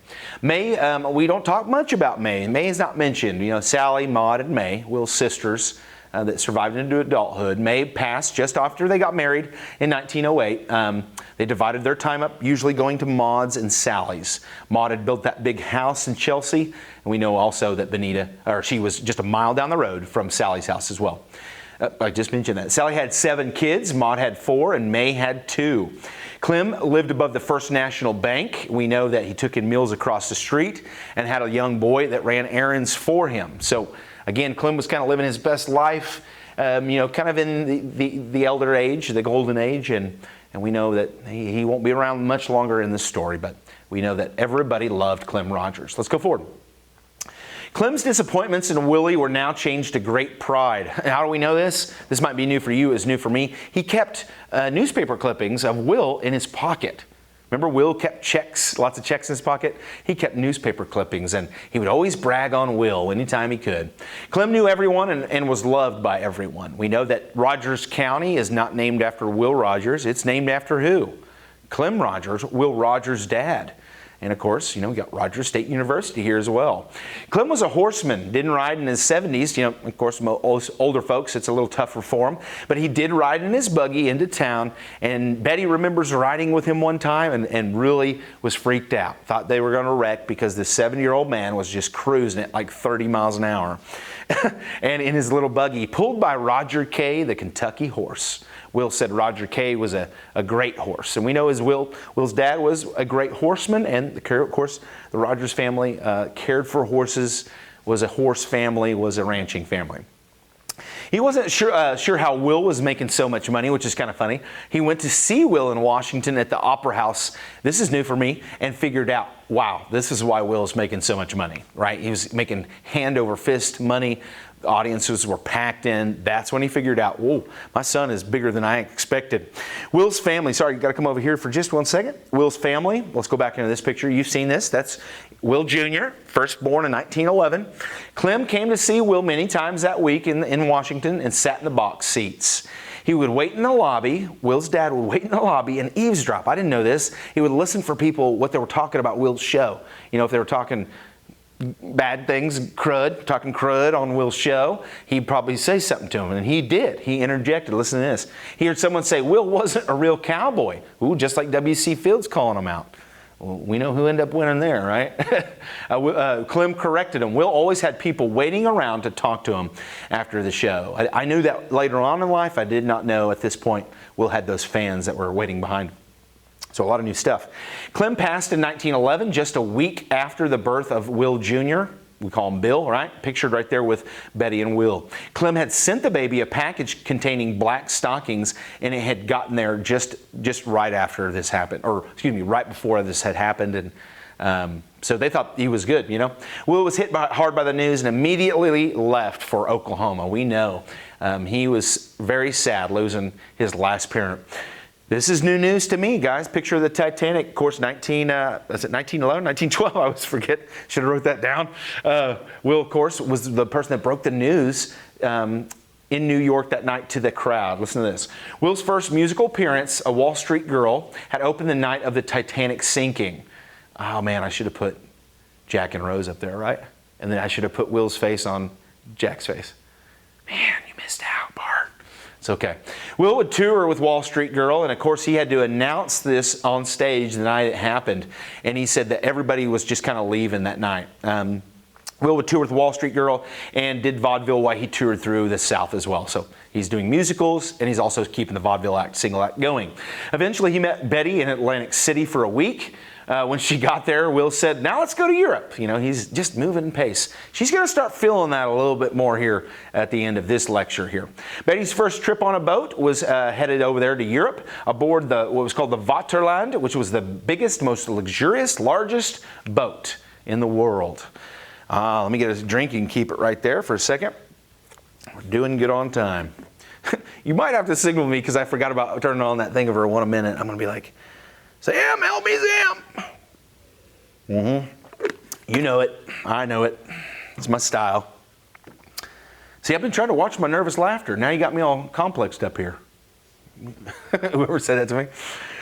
May, we don't talk much about May. May is not mentioned. Sally, Maud, and May, Will's sisters, that survived into adulthood. May passed just after they got married in 1908. They divided their time up, usually going to Maud's and Sally's. Maud had built that big house in Chelsea, and we know also that she was just a mile down the road from Sally's house as well. I just mentioned that. Sally had 7 kids, Maud had 4, and May had 2. Clem lived above the First National Bank. We know that he took in meals across the street and had a young boy that ran errands for him. So again, Clem was kind of living his best life, kind of in the elder age, the golden age, and we know that he won't be around much longer in this story, but we know that everybody loved Clem Rogers. Let's go forward. Clem's disappointments in Willie were now changed to great pride. How do we know this? This might be new for you, it's new for me. He kept newspaper clippings of Will in his pocket. Remember, Will kept checks, lots of checks in his pocket? He kept newspaper clippings, and he would always brag on Will anytime he could. Clem knew everyone and was loved by everyone. We know that Rogers County is not named after Will Rogers. It's named after who? Clem Rogers, Will Rogers' dad. And of course, we got Rogers State University here as well. Clem was a horseman, didn't ride in his 70s. Of course, most older folks, it's a little tougher for him. But he did ride in his buggy into town. And Betty remembers riding with him one time and really was freaked out. Thought they were going to wreck because this 70-year-old man was just cruising at like 30 miles an hour. And in his little buggy, pulled by Roger Kay, the Kentucky horse. Will said Roger Kay was a great horse. And we know Will's dad was a great horseman, and of course the Rogers family cared for horses, was a horse family, was a ranching family. He wasn't sure how Will was making so much money, which is kind of funny. He went to see Will in Washington at the Opera House. This is new for me, and figured out, wow, this is why Will's making so much money, right? He was making hand over fist money. The audiences were packed in. That's when he figured out, whoa, my son is bigger than I expected. Will's family, sorry, got to come over here for just one second. Will's family, let's go back into this picture. You've seen this. That's Will Jr., first born in 1911. Clem came to see Will many times that week in Washington and sat in the box seats. He would wait in the lobby. Will's dad would wait in the lobby and eavesdrop. I didn't know this. He would listen for people, what they were talking about Will's show. If they were talking bad things, talking crud on Will's show, he'd probably say something to him, and he did. He interjected. Listen to this. He heard someone say, Will wasn't a real cowboy. Ooh, just like W.C. Fields calling him out. Well, we know who ended up winning there, right? Clem corrected him. Will always had people waiting around to talk to him after the show. I knew that later on in life. I did not know at this point Will had those fans that were waiting behind. So a lot of new stuff. Clem passed in 1911, just a week after the birth of Will Jr. We call him Bill, right? Pictured right there with Betty and Will. Clem had sent the baby a package containing black stockings, and it had gotten there just right after this happened, or excuse me, right before this had happened. And so they thought he was good, Will was hit hard by the news and immediately left for Oklahoma. We know he was very sad losing his last parent. This is new news to me, guys. Picture of the Titanic, of course, 1911, 1912, I always forget. Should have wrote that down. Will, of course, was the person that broke the news in New York that night to the crowd. Listen to this. Will's first musical appearance, A Wall Street Girl, had opened the night of the Titanic sinking. Oh, man, I should have put Jack and Rose up there, right? And then I should have put Will's face on Jack's face. Man, you missed out, Bart. It's okay. Will would tour with Wall Street Girl, and of course he had to announce this on stage the night it happened. And he said that everybody was just kind of leaving that night. Will would tour with Wall Street Girl and did vaudeville while he toured through the South as well. So he's doing musicals, and he's also keeping the vaudeville act, single act going. Eventually he met Betty in Atlantic City for a week. When she got there, Will said, now let's go to Europe. You know, he's just moving pace. She's going to start feeling that a little bit more here at the end of this lecture here. Betty's first trip on a boat was headed over there to Europe aboard what was called the Vaterland, which was the biggest, most luxurious, largest boat in the world. Let me get a drink. You can keep it right there for a second. We're doing good on time. You might have to signal me because I forgot about turning on that thing over 1 minute. I'm going to be like, Sam, help me, Sam. You know it. I know it. It's my style. See, I've been trying to watch my nervous laughter. Now you got me all complexed up here. Whoever said that to me.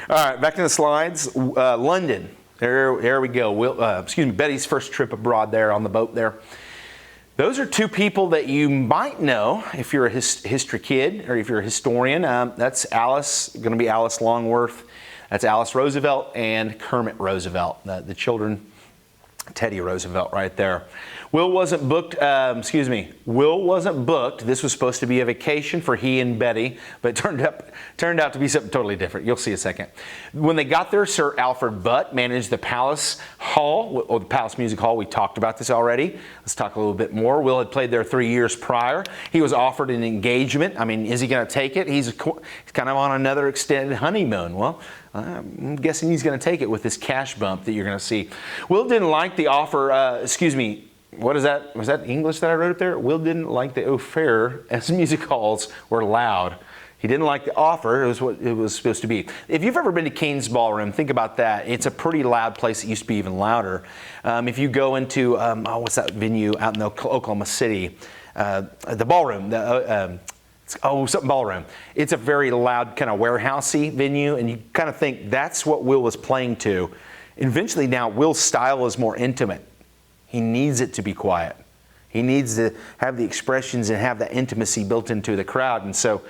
All right, back to the slides. London. There we go. Betty's first trip abroad there on the boat there. Those are two people that you might know if you're a history kid or if you're a historian. That's going to be Alice Longworth. That's Alice Roosevelt and Kermit Roosevelt, the children, Teddy Roosevelt right there. Will wasn't booked. Will wasn't booked. This was supposed to be a vacation for he and Betty, but it turned out to be something totally different. You'll see in a second. When they got there, Sir Alfred Butt managed the Palace Hall, or the Palace Music Hall. We talked about this already. Let's talk a little bit more. Will had played there 3 years prior. He was offered an engagement. I mean, is he going to take it? He's kind of on another extended honeymoon. Well, I'm guessing he's going to take it with this cash bump that you're going to see. Will didn't like the offer. What is that? Was that English that I wrote up there? Will didn't like the affair as music halls were loud. He didn't like the offer. It was what it was supposed to be. If you've ever been to King's Ballroom, think about that. It's a pretty loud place. It used to be even louder. If you go into, what's that venue out in Oklahoma City? The Ballroom. Something Ballroom. It's a very loud kind of warehousey venue, and you kind of think that's what Will was playing to. Eventually now, Will's style is more intimate. He needs it to be quiet. He needs to have the expressions and have that intimacy built into the crowd. And so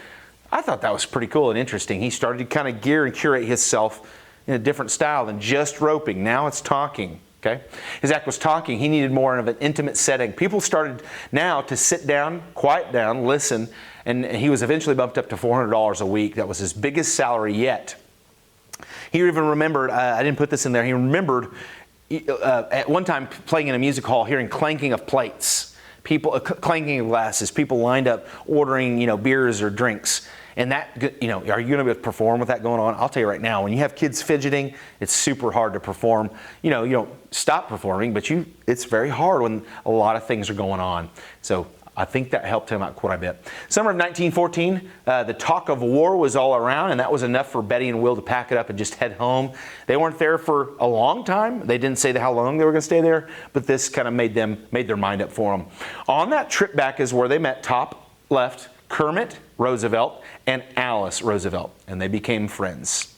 I thought that was pretty cool and interesting. He started to kind of gear and curate himself in a different style than just roping. Now it's talking. Okay? His act was talking. He needed more of an intimate setting. People started now to sit down, quiet down, listen, and he was eventually bumped up to $400 a week. That was his biggest salary yet. He even remembered, I didn't put this in there, he remembered at one time playing in a music hall, hearing clanking of plates, people clanking of glasses, people lined up ordering, beers or drinks. And that, are you going to be able to perform with that going on? I'll tell you right now, when you have kids fidgeting, it's super hard to perform. You don't stop performing, but it's very hard when a lot of things are going on. So I think that helped him out quite a bit. Summer of 1914, the talk of war was all around, and that was enough for Betty and Will to pack it up and just head home. They weren't there for a long time. They didn't say how long they were going to stay there, but this kind of made their mind up for them. On that trip back is where they met, top left, Kermit Roosevelt and Alice Roosevelt, and they became friends.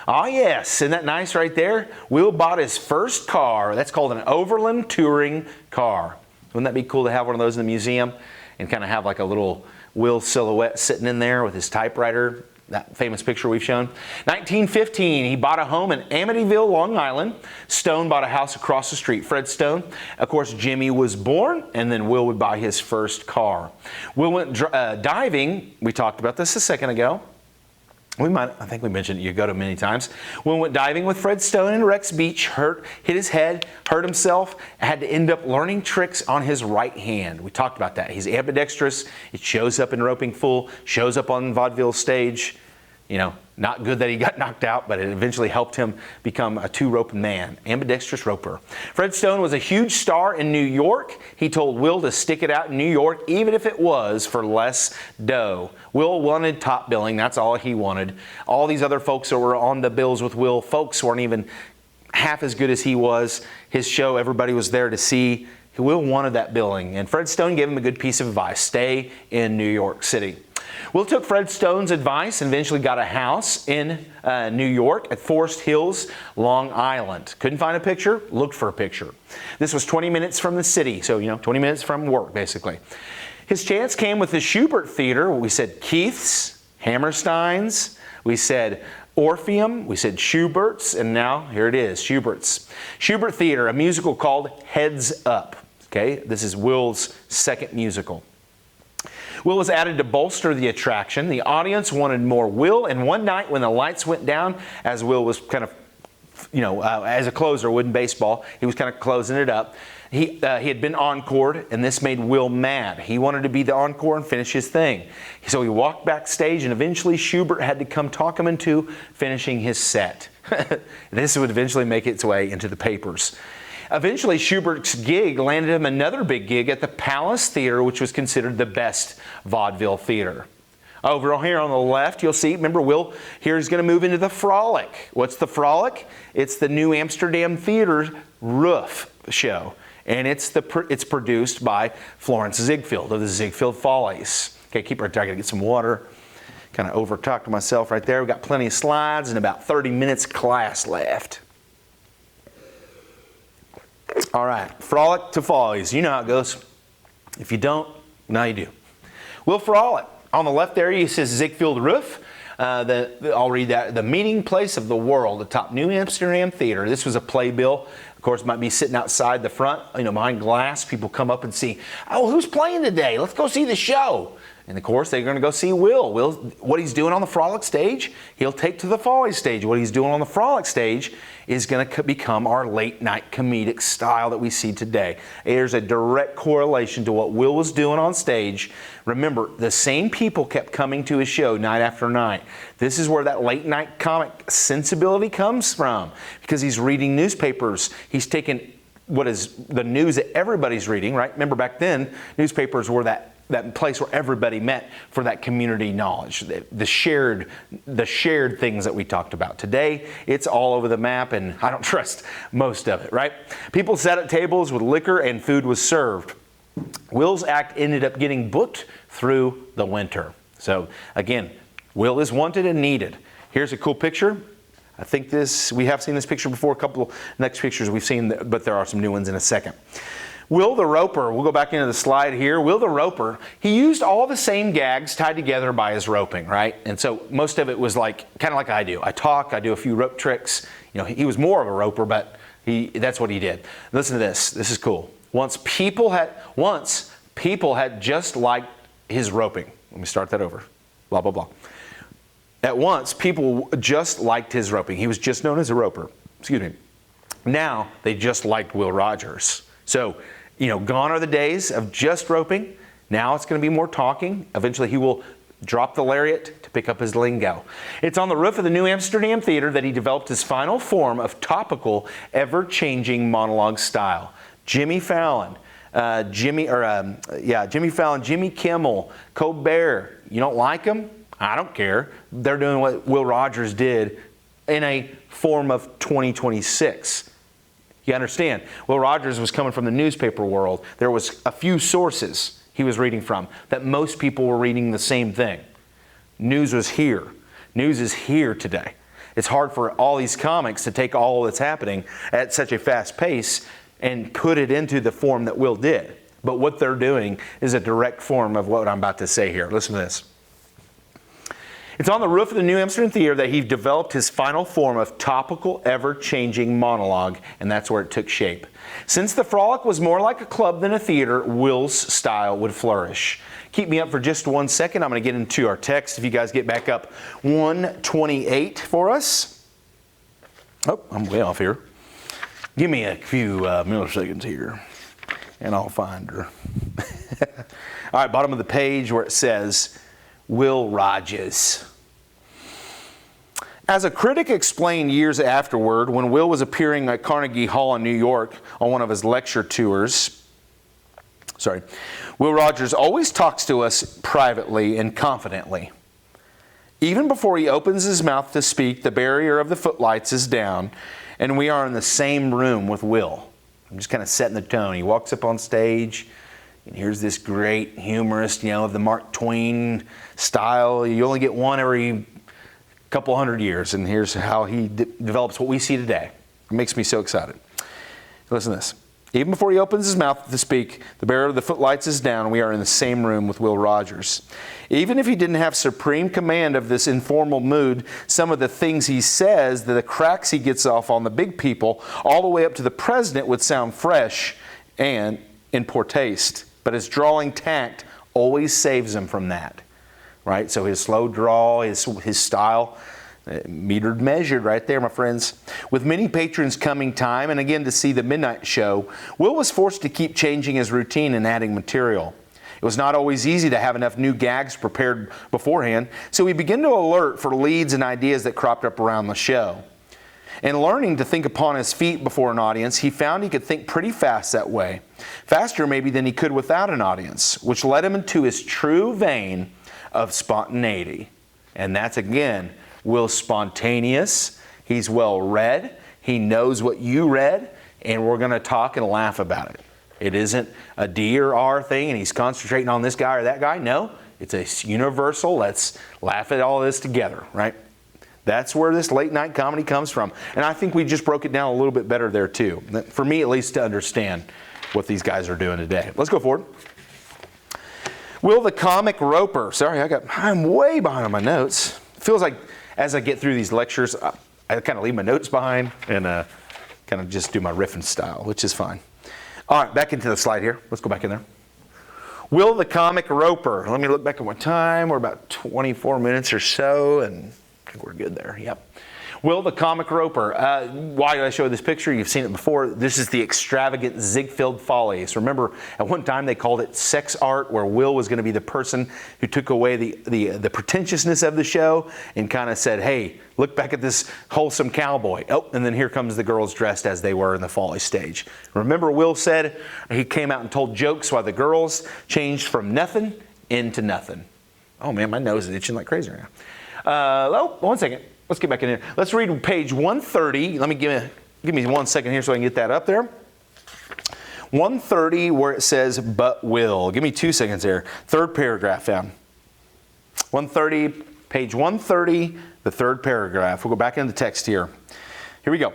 Oh yes, isn't that nice right there? Will bought his first car. That's called an Overland Touring car. Wouldn't that be cool to have one of those in the museum and kind of have like a little Will silhouette sitting in there with his typewriter, that famous picture we've shown. 1915, he bought a home in Amityville, Long Island. Stone bought a house across the street, Fred Stone. Of course, Jimmy was born, and then Will would buy his first car. Will went diving. We talked about this a second ago. I think we mentioned it. You go to many times. Will went diving with Fred Stone in Rex Beach, hit his head, hurt himself, had to end up learning tricks on his right hand. We talked about that. He's ambidextrous. It shows up in Roping Fool, shows up on vaudeville stage. Not good that he got knocked out, but it eventually helped him become a two-roping man, ambidextrous roper. Fred Stone was a huge star in New York. He told Will to stick it out in New York, even if it was for less dough. Will wanted top billing. That's all he wanted. All these other folks that were on the bills with Will, folks weren't even half as good as he was. His show, everybody was there to see. Will wanted that billing, and Fred Stone gave him a good piece of advice. Stay in New York City. Will took Fred Stone's advice and eventually got a house in New York at Forest Hills, Long Island. Couldn't find a picture, looked for a picture. This was 20 minutes from the city, so 20 minutes from work basically. His chance came with the Schubert Theater. We said Keith's, Hammerstein's, we said Orpheum, we said Schubert's, and now here it is, Schubert's. Schubert Theater, a musical called Heads Up. Okay, this is Will's second musical. Will was added to bolster the attraction. The audience wanted more Will, and one night when the lights went down, as Will was kind of, as a closer would in baseball, he was kind of closing it up. He had been encored, and this made Will mad. He wanted to be the encore and finish his thing. So he walked backstage, and eventually Schubert had to come talk him into finishing his set. This would eventually make its way into the papers. Eventually, Schubert's gig landed him another big gig at the Palace Theater, which was considered the best vaudeville theater. Over here on the left, you'll see, remember, Will here is going to move into the Frolic. What's the Frolic? It's the New Amsterdam Theater roof show. And it's produced by Florence Ziegfeld of the Ziegfeld Follies. Okay, keep right there. I got to get some water. Kind of over-talked myself right there. We've got plenty of slides and about 30 minutes class left. All right, Frolic to Follies. You know how it goes. If you don't, now you do. Will Frolic. On the left there, it says Ziegfeld Roof. I'll read that. The meeting place of the world atop New Amsterdam Theater. This was a playbill. Of course, might be sitting outside the front, behind glass. People come up and see, oh, who's playing today? Let's go see the show. And of course, they're going to go see Will. What he's doing on the Frolic stage, he'll take to the Folly stage. What he's doing on the Frolic stage is going to become our late night comedic style that we see today. There's a direct correlation to what Will was doing on stage. Remember, the same people kept coming to his show night after night. This is where that late night comic sensibility comes from, because he's reading newspapers. He's taking what is the news that everybody's reading, right? Remember back then, newspapers were that place where everybody met for that community knowledge, the shared things that we talked about. Today, it's all over the map, and I don't trust most of it, right? People sat at tables with liquor and food was served. Will's act ended up getting booked through the winter. So again, Will is wanted and needed. Here's a cool picture. I think we have seen this picture before. A couple next pictures we've seen, but there are some new ones in a second. Will the Roper, we'll go back into the slide here. Will the Roper, he used all the same gags tied together by his roping, right? And so most of it was kind of like I do. I do a few rope tricks. He was more of a roper, but that's what he did. Listen to this. This is cool. Once people had just liked his roping. Let me start that over. Blah, blah, blah. At once, people just liked his roping. He was just known as a roper. Excuse me. Now, they just liked Will Rogers. So, gone are the days of just roping. Now it's going to be more talking. Eventually he will drop the lariat to pick up his lingo. It's on the roof of the New Amsterdam Theater that he developed his final form of topical, ever-changing monologue style. Jimmy Fallon, Jimmy Kimmel, Colbert. You don't like them? I don't care. They're doing what Will Rogers did in a form of 2026. You understand? Will Rogers was coming from the newspaper world. There was a few sources he was reading from that most people were reading the same thing. News was here. News is here today. It's hard for all these comics to take all that's happening at such a fast pace and put it into the form that Will did. But what they're doing is a direct form of what I'm about to say here. Listen to this. It's on the roof of the New Amsterdam Theater that he developed his final form of topical, ever-changing monologue, and that's where it took shape. Since the Frolic was more like a club than a theater, Will's style would flourish. Keep me up for just 1 second. I'm going to get into our text. If you guys get back up 128 for us. Oh, I'm way off here. Give me a few milliseconds here, and I'll find her. All right, bottom of the page where it says, Will Rogers. As a critic explained years afterward, when Will was appearing at Carnegie Hall in New York on one of his lecture tours, Will Rogers always talks to us privately and confidently. Even before he opens his mouth to speak, the barrier of the footlights is down, and we are in the same room with Will. I'm just kind of setting the tone. He walks up on stage, and here's this great humorist, of the Mark Twain style. You only get one every couple hundred years, and here's how he develops what we see today. It makes me so excited. Listen to this. Even before he opens his mouth to speak, the bearer of the footlights is down, and we are in the same room with Will Rogers. Even if he didn't have supreme command of this informal mood, some of the things he says, the cracks he gets off on the big people, all the way up to the president, would sound fresh and in poor taste. But his drawling tact always saves him from that, right? So his slow drawl, his style, metered, measured right there, my friends. With many patrons coming time and again to see the midnight show, Will was forced to keep changing his routine and adding material. It was not always easy to have enough new gags prepared beforehand, so he began to alert for leads and ideas that cropped up around the show. In learning to think upon his feet before an audience, he found he could think pretty fast that way. Faster maybe than he could without an audience, which led him into his true vein of spontaneity. And that's, again, Will's spontaneous, he's well read, he knows what you read, and we're going to talk and laugh about it. It isn't a D or R thing and he's concentrating on this guy or that guy. No, it's a universal, let's laugh at all this together, right? That's where this late night comedy comes from. And I think we just broke it down a little bit better there too. For me at least, to understand what these guys are doing today. Let's go forward. Will the comic Roper. Sorry, I'm way behind on my notes. Feels like as I get through these lectures, I kind of leave my notes behind and kind of just do my riffing style, which is fine. All right, back into the slide here. Let's go back in there. Will the comic Roper. Let me look back at my time. We're about 24 minutes or so, and I think we're good there. Yep. Will the comic Roper. Why did I show this picture? You've seen it before. This is the extravagant Ziegfeld Follies. Remember, at one time they called it sex art, where Will was going to be the person who took away the pretentiousness of the show and kind of said, hey, look back at this wholesome cowboy. Oh, and then here comes the girls dressed as they were in the Follies stage. Remember, Will said he came out and told jokes while the girls changed from nothing into nothing. Oh man, my nose is itching like crazy right now. One second. Let's get back in here. Let's read page 130. Let me give me 1 second here so I can get that up there. 130 where it says, but Will. Give me 2 seconds there. Third paragraph found. 130, page 130, the third paragraph. We'll go back into the text here. Here we go.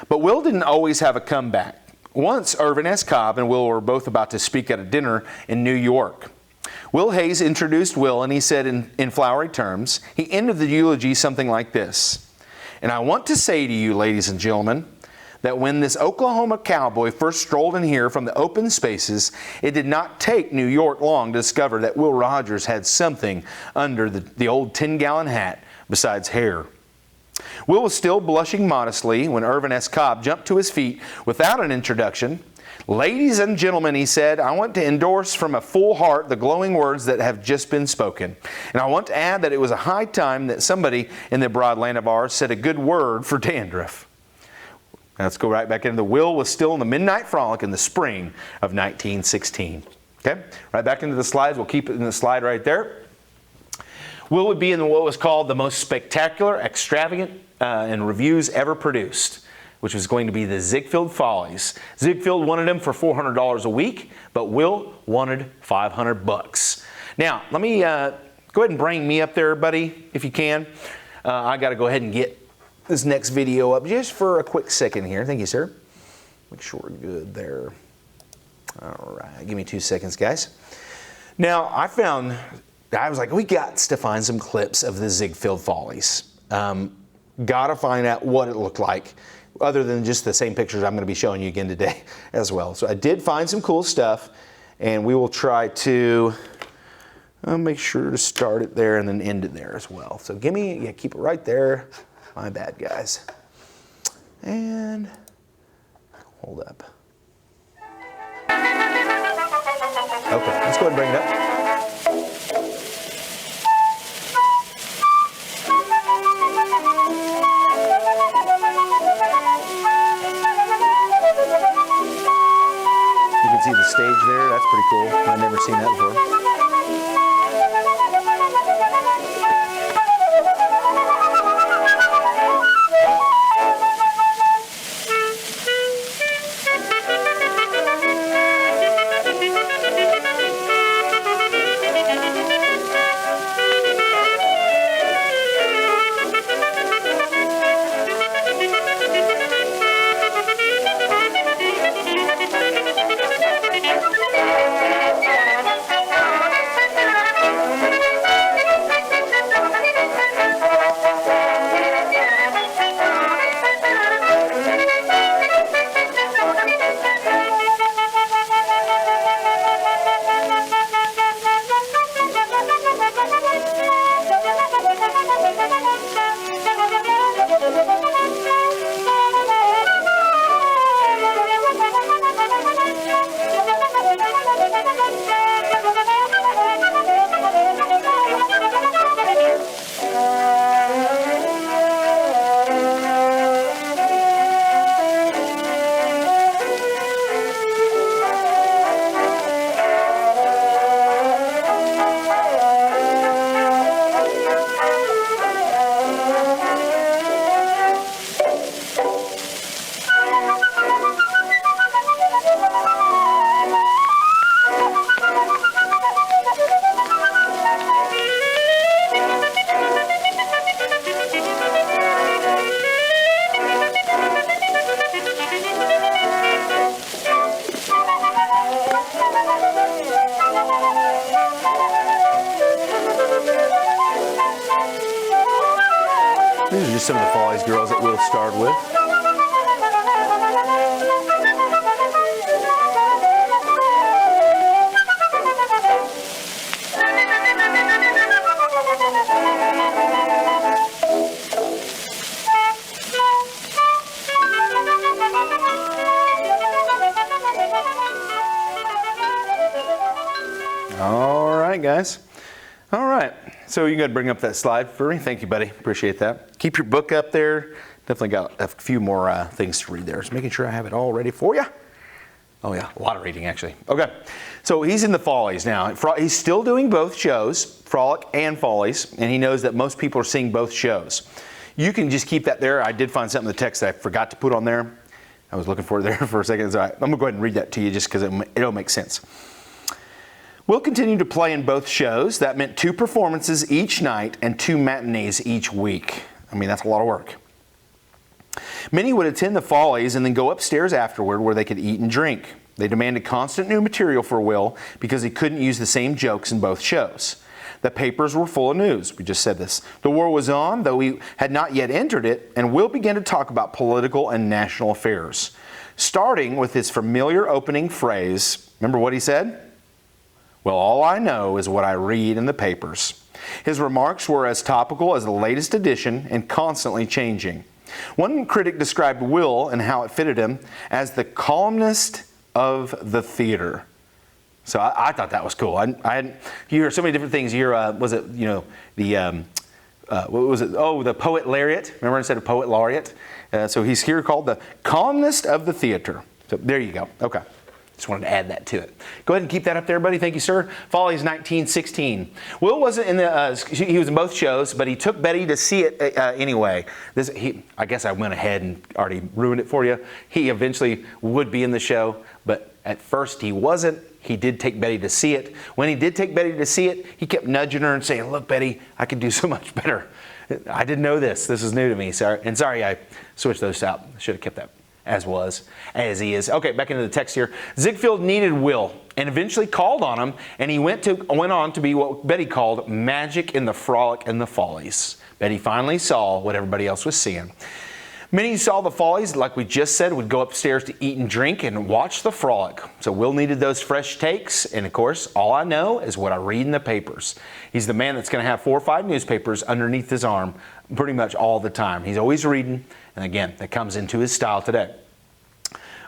But Will didn't always have a comeback. Once, Irvin S. Cobb and Will were both about to speak at a dinner in New York. Will Hayes introduced Will, and he said in flowery terms, he ended the eulogy something like this. And I want to say to you, ladies and gentlemen, that when this Oklahoma cowboy first strolled in here from the open spaces, it did not take New York long to discover that Will Rogers had something under the old 10-gallon hat besides hair. Will was still blushing modestly when Irvin S. Cobb jumped to his feet without an introduction. Ladies and gentlemen, he said, I want to endorse from a full heart the glowing words that have just been spoken. And I want to add that it was a high time that somebody in the broad land of ours said a good word for dandruff. Now let's go right back into Will was still in the midnight frolic in the spring of 1916. Okay, right back into the slides. We'll keep it in the slide right there. Will would be in what was called the most spectacular, extravagant, and reviews ever produced, which was going to be the Ziegfeld Follies. Ziegfeld wanted him for $400 a week, but Will wanted $500. Now, let me go ahead and bring me up there, buddy, if you can. I got to go ahead and get this next video up just for a quick second here. Thank you, sir. Make sure we're good there. All right, give me 2 seconds, guys. Now, I was like, we got to find some clips of the Ziegfeld Follies. Got to find out what it looked like, other than just the same pictures I'm going to be showing you again today as well. So I did find some cool stuff, and we will try to make sure to start it there and then end it there as well. So keep it right there. My bad, guys. And hold up. Okay, let's go ahead and bring it up. You can see the stage there. That's pretty cool. I've never seen that before. These are just some of the Follies girls that Will starred with. All right, guys. All right. So you got to bring up that slide for me. Thank you, buddy. Appreciate that. Keep your book up there. Definitely got a few more things to read there. Just making sure I have it all ready for you. Oh yeah, a lot of reading actually. Okay. So he's in the Follies now. He's still doing both shows, Frolic and Follies, and he knows that most people are seeing both shows. You can just keep that there. I did find something in the text that I forgot to put on there. I was looking for it there for a second. So I'm going to go ahead and read that to you just because it'll make sense. We'll continue to play in both shows. That meant 2 performances each night and 2 matinees each week. I mean, that's a lot of work. Many would attend the Follies and then go upstairs afterward where they could eat and drink. They demanded constant new material for Will because he couldn't use the same jokes in both shows. The papers were full of news. We just said this. The war was on, though he had not yet entered it, and Will began to talk about political and national affairs. Starting with his familiar opening phrase, remember what he said? Well, all I know is what I read in the papers. His remarks were as topical as the latest edition and constantly changing. One critic described Will and how it fitted him as the columnist of the theater. So I thought that was cool. You hear so many different things. You hear, was it, what was it? Oh, the poet laureate. Remember I said a poet laureate? So he's here called the columnist of the theater. So there you go. Okay. Just wanted to add that to it. Go ahead and keep that up there, buddy. Thank you, sir. Follies 1916. Will wasn't in the, he was in both shows, but he took Betty to see it anyway. I guess I went ahead and already ruined it for you. He eventually would be in the show, but at first he wasn't. He did take Betty to see it. When he did take Betty to see it, he kept nudging her and saying, look, Betty, I could do so much better. I didn't know this. This is new to me. Sorry, I switched those out. I should have kept that as he is. Okay, back into the text here. Ziegfeld needed Will and eventually called on him, and he went on to be what Betty called magic in the Frolic and the Follies. Betty finally saw what everybody else was seeing. Many saw the Follies, like we just said, would go upstairs to eat and drink and watch the Frolic. So Will needed those fresh takes, and of course, all I know is what I read in the papers. He's the man that's going to have 4 or 5 newspapers underneath his arm pretty much all the time. He's always reading, and again, that comes into his style today.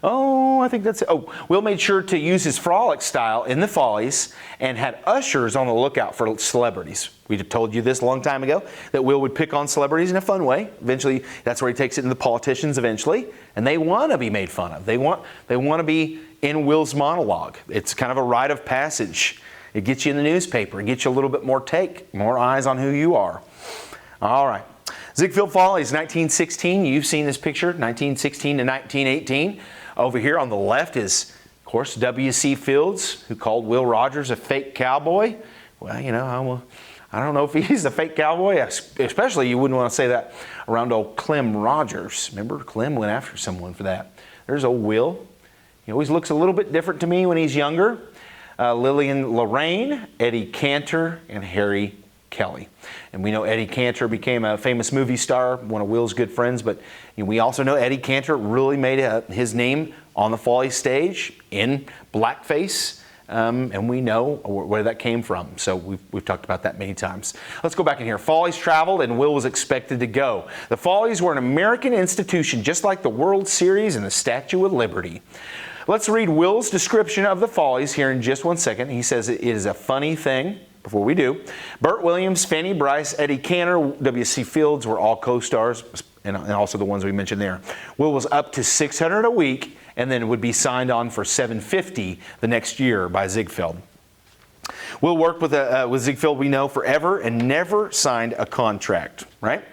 Oh, I think that's it. Oh, Will made sure to use his Frolic style in the Follies and had ushers on the lookout for celebrities. We told you this a long time ago, that Will would pick on celebrities in a fun way. Eventually, that's where he takes it into the politicians eventually, and they want to be made fun of. They want to be in Will's monologue. It's kind of a rite of passage. It gets you in the newspaper. It gets you a little bit more eyes on who you are. All right. Ziegfeld Follies, 1916. You've seen this picture, 1916 to 1918. Over here on the left is, of course, W.C. Fields, who called Will Rogers a fake cowboy. Well, you know, I don't know if he's a fake cowboy. Especially, you wouldn't want to say that around old Clem Rogers. Remember, Clem went after someone for that. There's old Will. He always looks a little bit different to me when he's younger. Lillian Lorraine, Eddie Cantor, and Harry Kelly. And we know Eddie Cantor became a famous movie star, one of Will's good friends, but we also know Eddie Cantor really made his name on the Follies stage in blackface, and we know where that came from. So we've talked about that many times. Let's go back in here. Follies traveled and Will was expected to go. The Follies were an American institution, just like the World Series and the Statue of Liberty. Let's read Will's description of the Follies here in just 1 second. He says it is a funny thing. Before we do, Burt Williams, Fanny Bryce, Eddie Cantor, W.C. Fields were all co-stars, and also the ones we mentioned there. Will was up to $600 a week and then would be signed on for $750 the next year by Ziegfeld. Will worked with Ziegfeld, we know, forever and never signed a contract, right?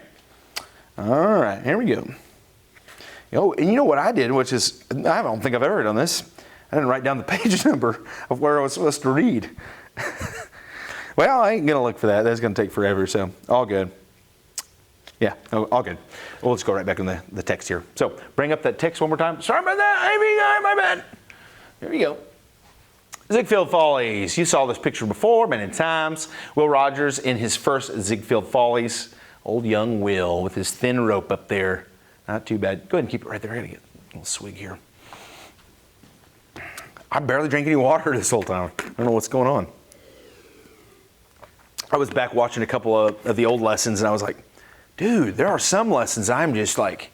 All right, here we go. Oh, and you know what I did, which is, I don't think I've ever done this. I didn't write down the page number of where I was supposed to read. Well, I ain't going to look for that. That's going to take forever, so all good. Yeah, all good. Well, let's go right back in the text here. So bring up that text one more time. Sorry about that. My bad. There you go. Ziegfeld Follies. You saw this picture before many times. Will Rogers in his first Ziegfeld Follies. Old young Will with his thin rope up there. Not too bad. Go ahead and keep it right there. I got to get a little swig here. I barely drank any water this whole time. I don't know what's going on. I was back watching a couple of the old lessons, and I was like, dude, there are some lessons I'm just like,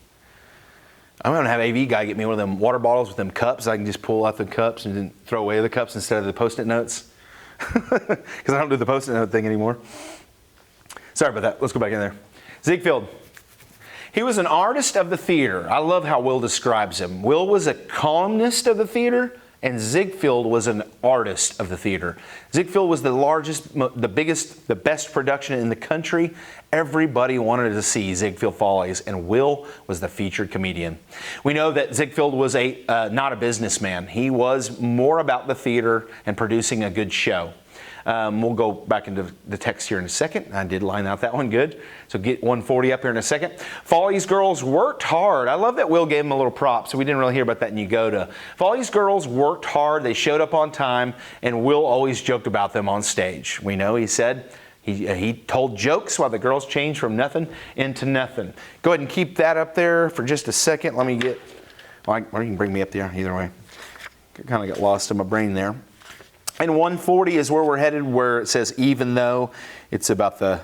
I'm going to have AV guy get me one of them water bottles with them cups. I can just pull out the cups and then throw away the cups instead of the Post-it notes. Because I don't do the Post-it note thing anymore. Sorry about that. Let's go back in there. Ziegfeld. He was an artist of the theater. I love how Will describes him. Will was a columnist of the theater, and Ziegfeld was an artist of the theater. Ziegfeld was the largest, the biggest, the best production in the country. Everybody wanted to see Ziegfeld Follies, and Will was the featured comedian. We know that Ziegfeld was not a businessman. He was more about the theater and producing a good show. We'll go back into the text here in a second. I did line out that one good. So get 140 up here in a second. Follies girls worked hard. I love that Will gave them a little prop, so we didn't really hear about that in Ugoda. Follies girls worked hard. They showed up on time, and Will always joked about them on stage. We know he said he told jokes while the girls changed from nothing into nothing. Go ahead and keep that up there for just a second. Let me get, or you can bring me up there either way. Kind of got lost in my brain there. And 140 is where we're headed, where it says even though. It's about the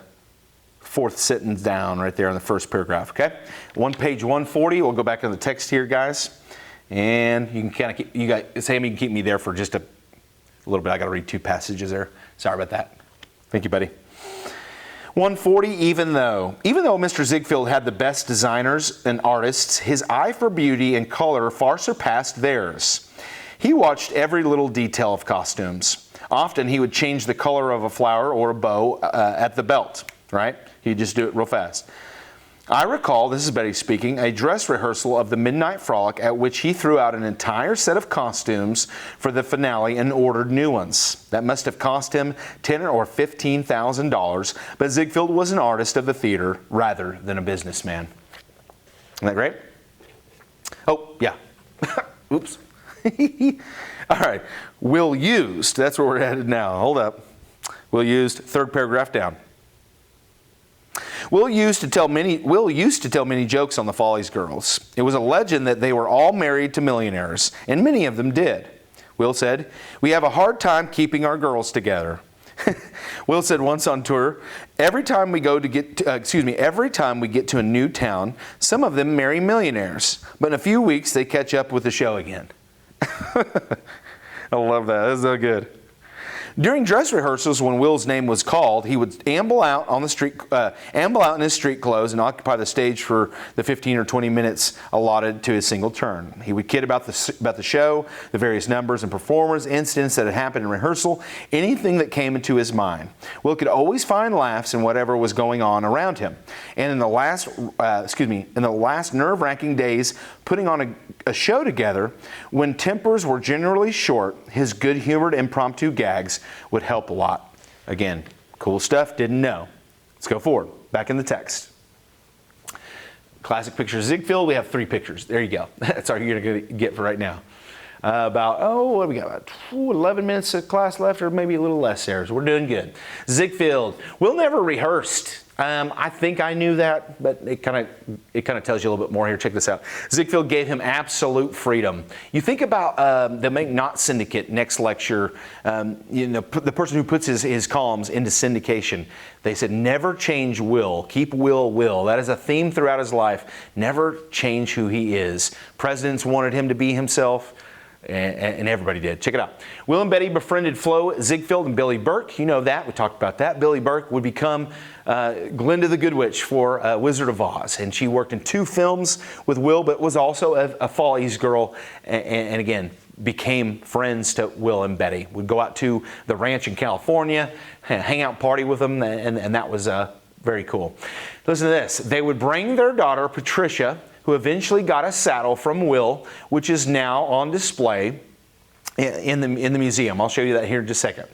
fourth sentence down right there in the first paragraph, okay? Page 140, we'll go back to the text here, guys. And you can kind of keep, Sammy, you can keep me there for just a little bit. I got to read two passages there. Sorry about that. Thank you, buddy. 140, even though Mr. Ziegfeld had the best designers and artists, his eye for beauty and color far surpassed theirs. He watched every little detail of costumes. Often he would change the color of a flower or a bow at the belt, right? He'd just do it real fast. I recall, this is Betty speaking, a dress rehearsal of the Midnight Frolic at which he threw out an entire set of costumes for the finale and ordered new ones. That must have cost him $10,000 or $15,000, but Ziegfeld was an artist of the theater rather than a businessman. Isn't that great? Oh, yeah. Oops. All right. Will used. That's where we're headed now. Hold up. Will used. Third paragraph down. Will used to tell many jokes on the Follies girls. It was a legend that they were all married to millionaires, and many of them did. Will said, "We have a hard time keeping our girls together." Will said once on tour, every time we get to a new town, some of them marry millionaires, but in a few weeks they catch up with the show again. I love that. That's so good. During dress rehearsals, when Will's name was called, he would amble out in his street clothes and occupy the stage for the 15 or 20 minutes allotted to his single turn. He would kid about the show, the various numbers and performers, incidents that had happened in rehearsal, anything that came into his mind. Will could always find laughs in whatever was going on around him. And in the last nerve-wracking days putting on a show together, when tempers were generally short, his good-humored impromptu gags would help a lot. Again, cool stuff, didn't know. Let's go forward. Back in the text. Classic picture of Ziegfeld. We have 3 pictures. There you go. That's all you're going to get for right now. What do we got? About 11 minutes of class left, or maybe a little less there. So we're doing good. Ziegfeld. Will never rehearsed. I think I knew that, but it kind of tells you a little bit more here. Check this out. Ziegfeld gave him absolute freedom. You think about the McNaught Syndicate next lecture. The person who puts his columns into syndication. They said never change Will. Keep Will. That is a theme throughout his life. Never change who he is. Presidents wanted him to be himself. And everybody did. Check it out. Will and Betty befriended Flo Ziegfeld and Billy Burke. You know that. We talked about that. Billy Burke would become Glinda the Good Witch for Wizard of Oz. And she worked in 2 films with Will, but was also a Follies girl. And again, became friends to Will and Betty. Would go out to the ranch in California, hang out, party with them. And that was very cool. Listen to this. They would bring their daughter, Patricia, who eventually got a saddle from Will, which is now on display in the museum. I'll show you that here in just a second.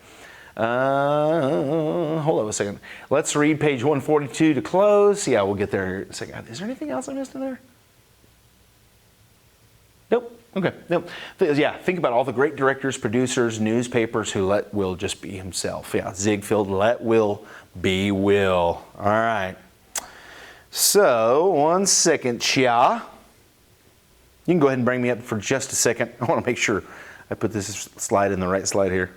Hold on a second. Let's read page 142 to close. Yeah, we'll get there in a second. Is there anything else I missed in there? Nope. Okay. Nope. Yeah, think about all the great directors, producers, newspapers who let Will just be himself. Yeah, Ziegfeld, let Will be Will. All right. So, 1 second, Chia. You can go ahead and bring me up for just a second. I want to make sure I put this slide in the right slide here.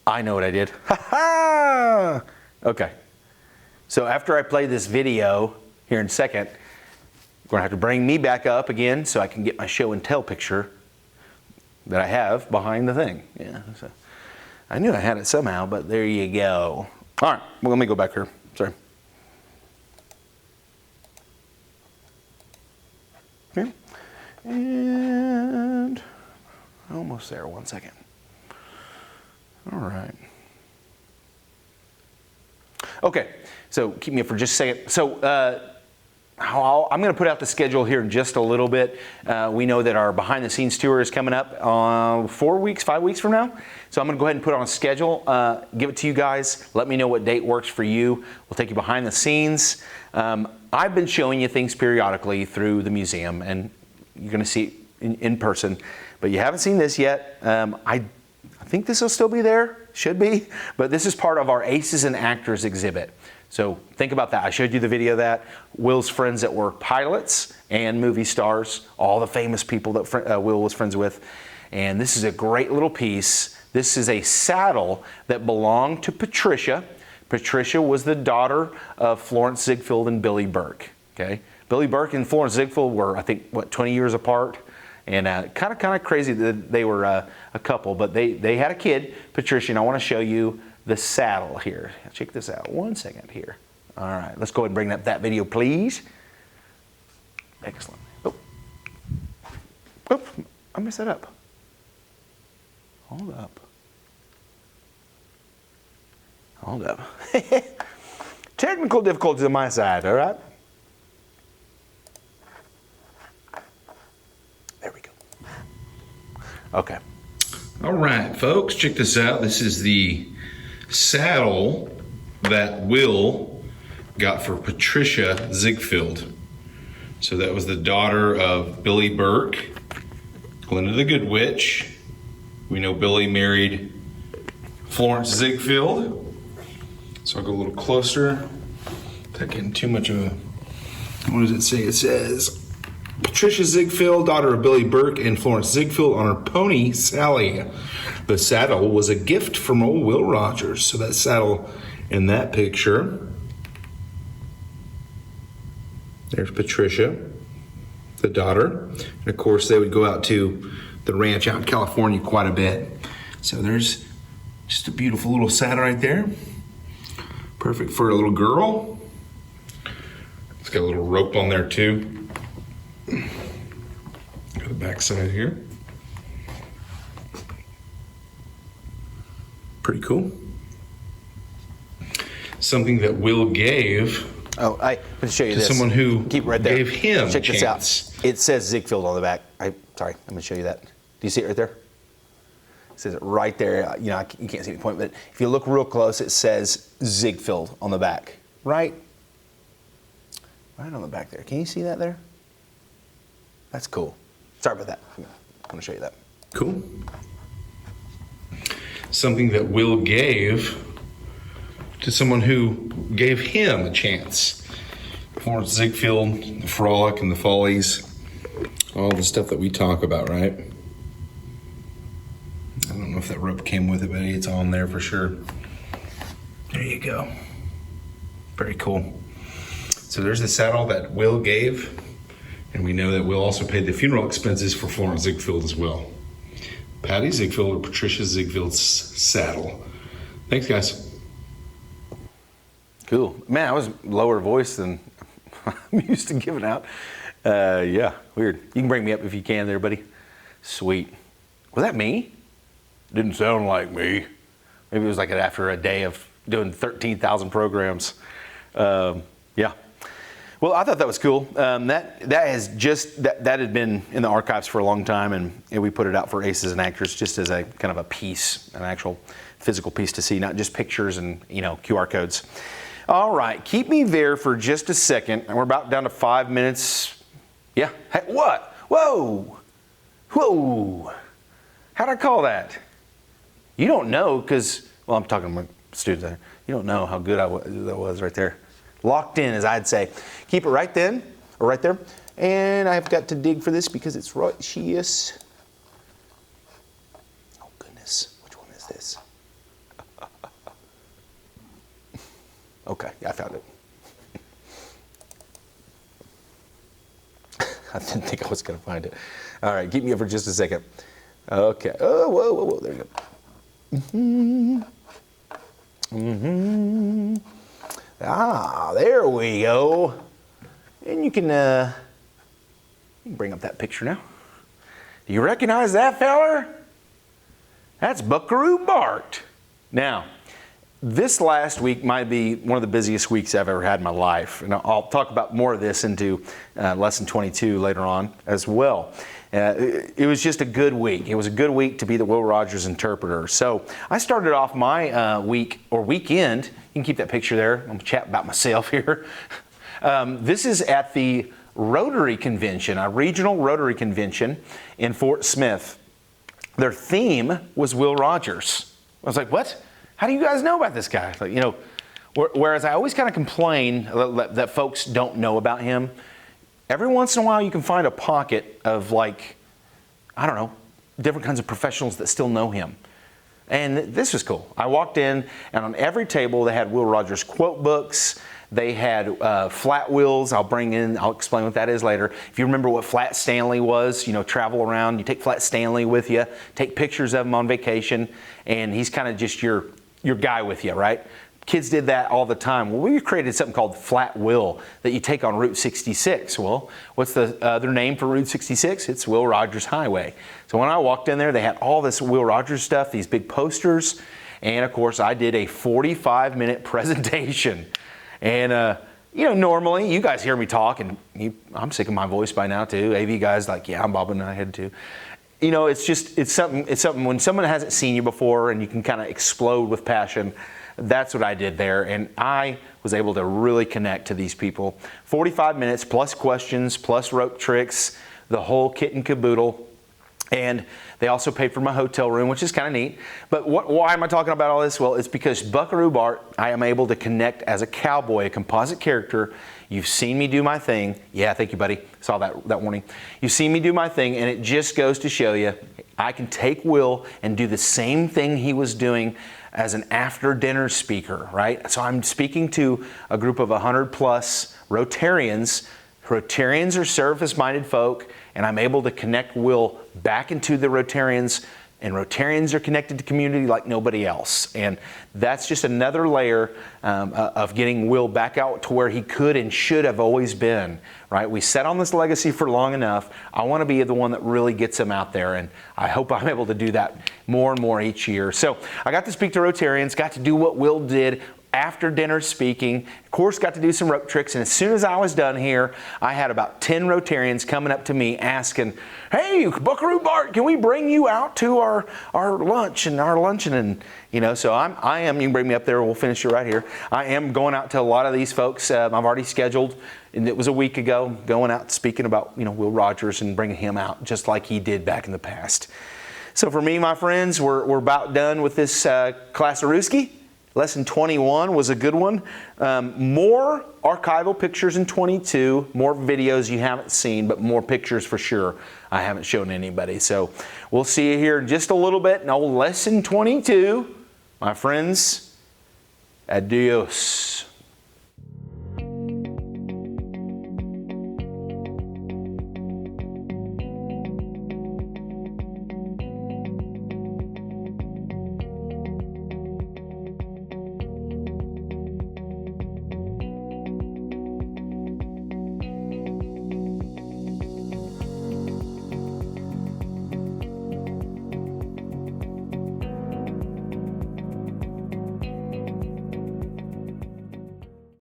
I know what I did. Ha ha! Okay. So after I play this video here in a second, you're going to have to bring me back up again so I can get my show and tell picture that I have behind the thing. Yeah. So I knew I had it somehow, but there you go. All right, well, let me go back here. Sorry. Okay. And almost there. 1 second. All right. Okay, so keep me up for just a second. So I'm going to put out the schedule here in just a little bit. We know that our behind the scenes tour is coming up 5 weeks from now. So I'm going to go ahead and put on a schedule, give it to you guys. Let me know what date works for you. We'll take you behind the scenes. I've been showing you things periodically through the museum, and you're going to see it in person. But you haven't seen this yet. I think this will still be there. Should be. But this is part of our Aces and Actors exhibit. So think about that. I showed you the video of that. Will's friends that were pilots and movie stars, all the famous people that Will was friends with. And this is a great little piece. This is a saddle that belonged to Patricia. Patricia was the daughter of Florence Ziegfeld and Billy Burke. Okay, Billy Burke and Florence Ziegfeld were, I think, 20 years apart. And kind of crazy that they were a couple, but they had a kid, Patricia, and I want to show you the saddle here. Check this out. 1 second here. All right, let's go ahead and bring up that video, please. Excellent. Oh, I messed that up. Hold up. Technical difficulties on my side, all right? There we go. Okay. All right, folks, check this out. This is the saddle that Will got for Patricia Ziegfeld. So that was the daughter of Billy Burke, Glinda the Good Witch. We know Billy married Florence Ziegfeld. So I'll go a little closer. Not getting too much of a, what does it say? It says, Patricia Ziegfeld, daughter of Billy Burke and Florence Ziegfeld, on her pony, Sally. The saddle was a gift from old Will Rogers. So that saddle in that picture. There's Patricia, the daughter. And of course, they would go out to the ranch out in California quite a bit. So there's just a beautiful little saddle right there. Perfect for a little girl. It's got a little rope on there too. Got the back side here. Pretty cool. Something that Will gave. Oh, I'm going to show you to this. Someone who keep right there. Gave him Check a this chance. out. It says Ziegfeld on the back. Sorry, I'm going to show you that. Do you see it right there? It says it right there. You know, you can't see the point, but if you look real close, it says Ziegfeld on the back. Right on the back there. Can you see that there? That's cool. Sorry about that. I'm going to show you that. Cool. Something that Will gave to someone who gave him a chance. Florence Ziegfeld, the Frolic and the Follies, all the stuff that we talk about, right? I don't know if that rope came with it, but it's on there for sure. There you go. Very cool. So there's the saddle that Will gave. And we know that Will also paid the funeral expenses for Florence Ziegfeld as well. Patty Ziegfeld or Patricia Ziegfeld's saddle. Thanks, guys. Cool. Man, I was lower voice than I'm used to giving out. Yeah, weird. You can bring me up if you can there, buddy. Sweet. Was that me? Didn't sound like me. Maybe it was like after a day of doing 13,000 programs. Yeah. Well, I thought that was cool. That had been in the archives for a long time, and we put it out for Aces and Actors just as a kind of a piece, an actual physical piece to see, not just pictures and QR codes. All right, keep me there for just a second, and we're about down to 5 minutes. Yeah. Hey, what? Whoa, whoa. How'd I call that? You don't know because, well, I'm talking to my students there. You don't know how good that was right there. Locked in, as I'd say. Keep it right then, or right there. And I've got to dig for this because it's right. She is. Oh goodness, which one is this? Okay, yeah, I found it. I didn't think I was going to find it. All right, keep me up for just a second. Okay. Oh, whoa, whoa, whoa. There you go. Ah, there we go. And you can bring up that picture now. Do you recognize that feller? That's Buckaroo Bart. Now, this last week might be one of the busiest weeks I've ever had in my life. And I'll talk about more of this into lesson 22 later on as well. It was just a good week. It was a good week to be the Will Rogers interpreter. So I started off my weekend. You can keep that picture there. I'm going to chat about myself here. This is at the Rotary Convention, a regional Rotary Convention in Fort Smith. Their theme was Will Rogers. I was like, what? How do you guys know about this guy? Like, whereas I always kind of complain that folks don't know about him, every once in a while you can find a pocket of different kinds of professionals that still know him. And this was cool. I walked in, and on every table they had Will Rogers quote books. They had flat wheels. I'll explain what that is later. If you remember what Flat Stanley was, travel around, you take Flat Stanley with you, take pictures of him on vacation, and he's kind of just your guy with you, right? Kids did that all the time. Well, we created something called Flat Will that you take on Route 66. Well, what's the other name for Route 66? It's Will Rogers Highway. So when I walked in there, they had all this Will Rogers stuff, these big posters, and of course I did a 45-minute presentation. And normally you guys hear me talk, and I'm sick of my voice by now too. AV guys like, yeah, I'm bobbing my head too. It's something when someone hasn't seen you before and you can kind of explode with passion. That's what I did there, and I was able to really connect to these people. 45 minutes plus questions plus rope tricks, the whole kit and caboodle. And they also paid for my hotel room, which is kind of neat. But why am I talking about all this? Well, it's because Buckaroo Bart, I am able to connect as a cowboy, a composite character. You've seen me do my thing. Yeah, thank you, buddy. Saw that warning. You've seen me do my thing, and it just goes to show you I can take Will and do the same thing he was doing as an after-dinner speaker, right? So I'm speaking to a group of 100 plus Rotarians. Rotarians are service-minded folk, and I'm able to connect Will back into the Rotarians, and Rotarians are connected to community like nobody else. And that's just another layer of getting Will back out to where he could and should have always been, right? We sat on this legacy for long enough. I want to be the one that really gets him out there, and I hope I'm able to do that more and more each year. So I got to speak to Rotarians, got to do what Will did after dinner speaking, of course got to do some rope tricks, and as soon as I was done here, I had about 10 Rotarians coming up to me asking, hey, Buckaroo Bart, can we bring you out to our lunch and our luncheon? And so I am, you can bring me up there and we'll finish it right here. I am going out to a lot of these folks. I've already scheduled, and it was a week ago, going out speaking about Will Rogers and bringing him out just like he did back in the past. So for me, my friends, we're about done with this class of Ruski. Lesson 21 was a good one. More archival pictures in 22, more videos you haven't seen, but more pictures for sure I haven't shown anybody. So we'll see you here in just a little bit in old lesson 22. My friends, adios.